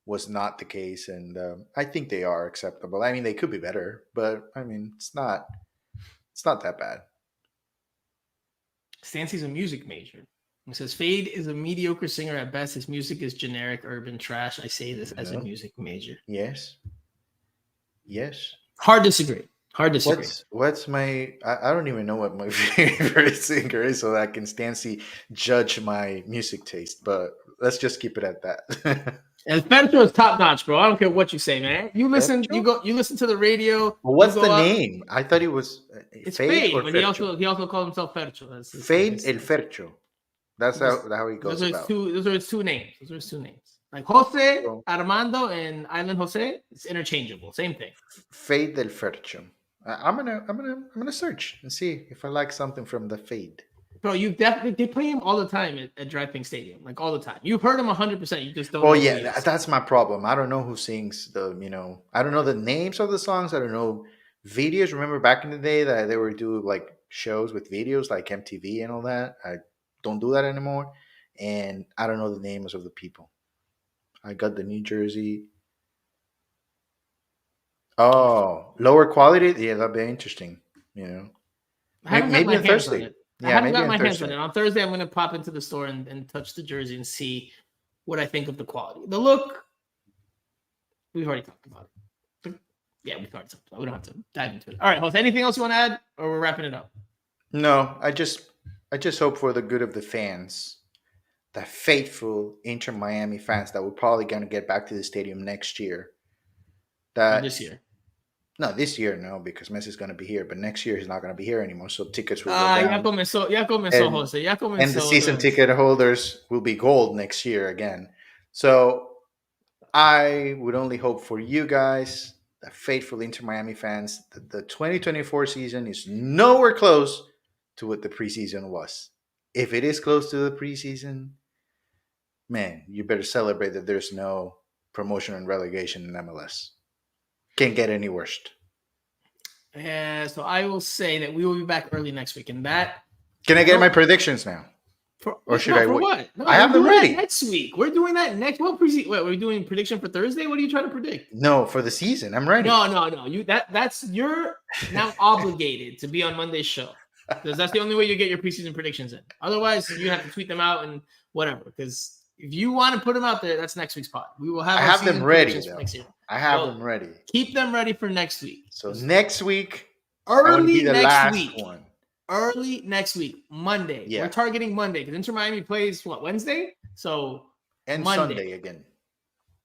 was not the case, and I think they are acceptable. I mean, they could be better, but I mean, it's not that bad. Stancy's a music major. He says Fade is a mediocre singer at best. His music is generic, urban trash. I say this as a music major. Yes. Hard disagree. What's my? I don't even know what my favorite singer is, so that I can Stancy judge my music taste. But let's just keep it at that. And Fercho is top notch, bro. I don't care what you say, man. You listen. Fercho? You listen to the radio. Well, what's you the go up. name? I thought it was It's Fade Fade, or but Fercho? he also called himself Fercho. Fade El Fercho. That's how he goes Those are about. his two names. Like Jose, So- Armando, and Island Jose. It's interchangeable. Same thing. Fade El Fercho. I'm gonna search and see if I like something from the Fade. Bro, they play him all the time at DraftKings Stadium, like all the time. You've heard him 100%. You just don't. Oh know who yeah, he is. that's my problem. I don't know who sings I don't know the names of the songs. I don't know videos. Remember back in the day that they would do like shows with videos like MTV and all that. I don't do that anymore, and I don't know the names of the people. I got the New Jersey. Oh, lower quality. Yeah, that'd be interesting. I haven't maybe got my on hands Thursday. on it. I Yeah, haven't maybe got on my hands on Thursday. it. On Thursday, I'm going to pop into the store and touch the jersey and see what I think of the quality. The look, we've already talked about it. Yeah, we've already talked about it. We don't have to dive into it. All right, Jose, anything else you want to add, or we're wrapping it up? No, I just hope for the good of the fans, the faithful Inter Miami fans that we're probably going to get back to the stadium next year. Or this year. No, this year no, because Messi's going to be here. But next year he's not going to be here anymore, so tickets will go Ya down. comenzó, And- Jose. Ya comenzó. And the season ticket holders will be gold next year again. So I would only hope for you guys, the faithful Inter Miami fans, that the 2024 season is nowhere close to what the preseason was. If it is close to the preseason, man, you better celebrate that there's no promotion and relegation in MLS. Can't get any worse. Yeah, so I will say that we will be back early next week. And that. Can I get my predictions now? Or should I for wait? what? No, I have we're them doing that ready. next week. We're doing that next. What we're doing prediction for Thursday? What are you trying to predict? No, for the season. I'm ready. No. You're now obligated to be on Monday's show because that's the only way you get your preseason predictions in. Otherwise, you have to tweet them out and whatever. Because if you want to put them out there, that's next week's pod. We will have. I our have them season ready, predictions for though. next year. I have Well, them ready. Keep them ready for next week. So next week, I want to Early be the next last week. one. Early next week, Monday. Yeah. We're targeting Monday because Inter Miami plays Wednesday. So And Monday. Sunday again.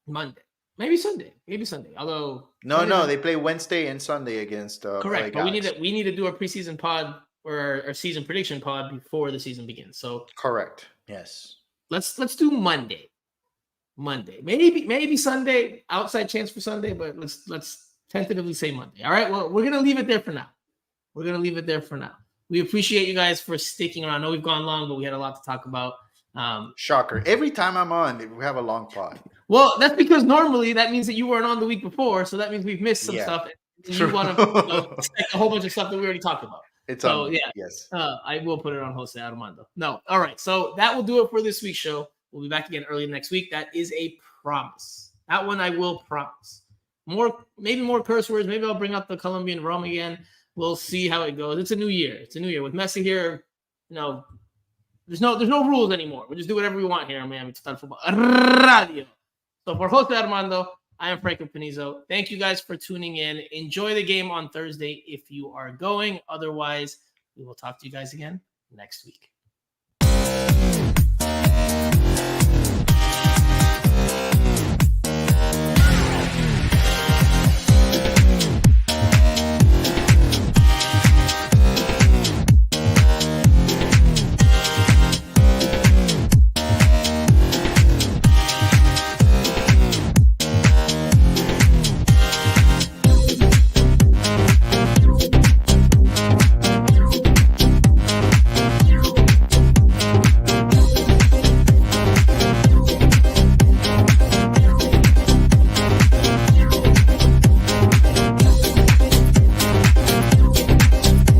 Monday. Maybe Sunday. Although No, they play Wednesday and Sunday against correct, LA but Galaxy. we need to do a preseason pod or our season prediction pod before the season begins. So correct. Yes. let's do Monday. Maybe Sunday. Outside chance for Sunday, but let's tentatively say Monday. All right. Well, we're gonna leave it there for now. We appreciate you guys for sticking around. I know we've gone long, but we had a lot to talk about. Shocker. Every time I'm on, we have a long pod. Well, that's because normally that means that you weren't on the week before, so that means we've missed some stuff. And you want to a whole bunch of stuff that we already talked about. It's so on. Yeah, yes. I will put it on Jose Armando. No, all right. So that will do it for this week's show. We'll be back again early next week. That is a promise. That one I will promise. Maybe more curse words. Maybe I'll bring up the Colombian rum again. We'll see how it goes. It's a new year. With Messi here. There's no rules anymore. We just do whatever we want here on Miami Total Football Radio. So for Jose Armando, I am Franco Panizo. Thank you guys for tuning in. Enjoy the game on Thursday if you are going. Otherwise, we will talk to you guys again next week.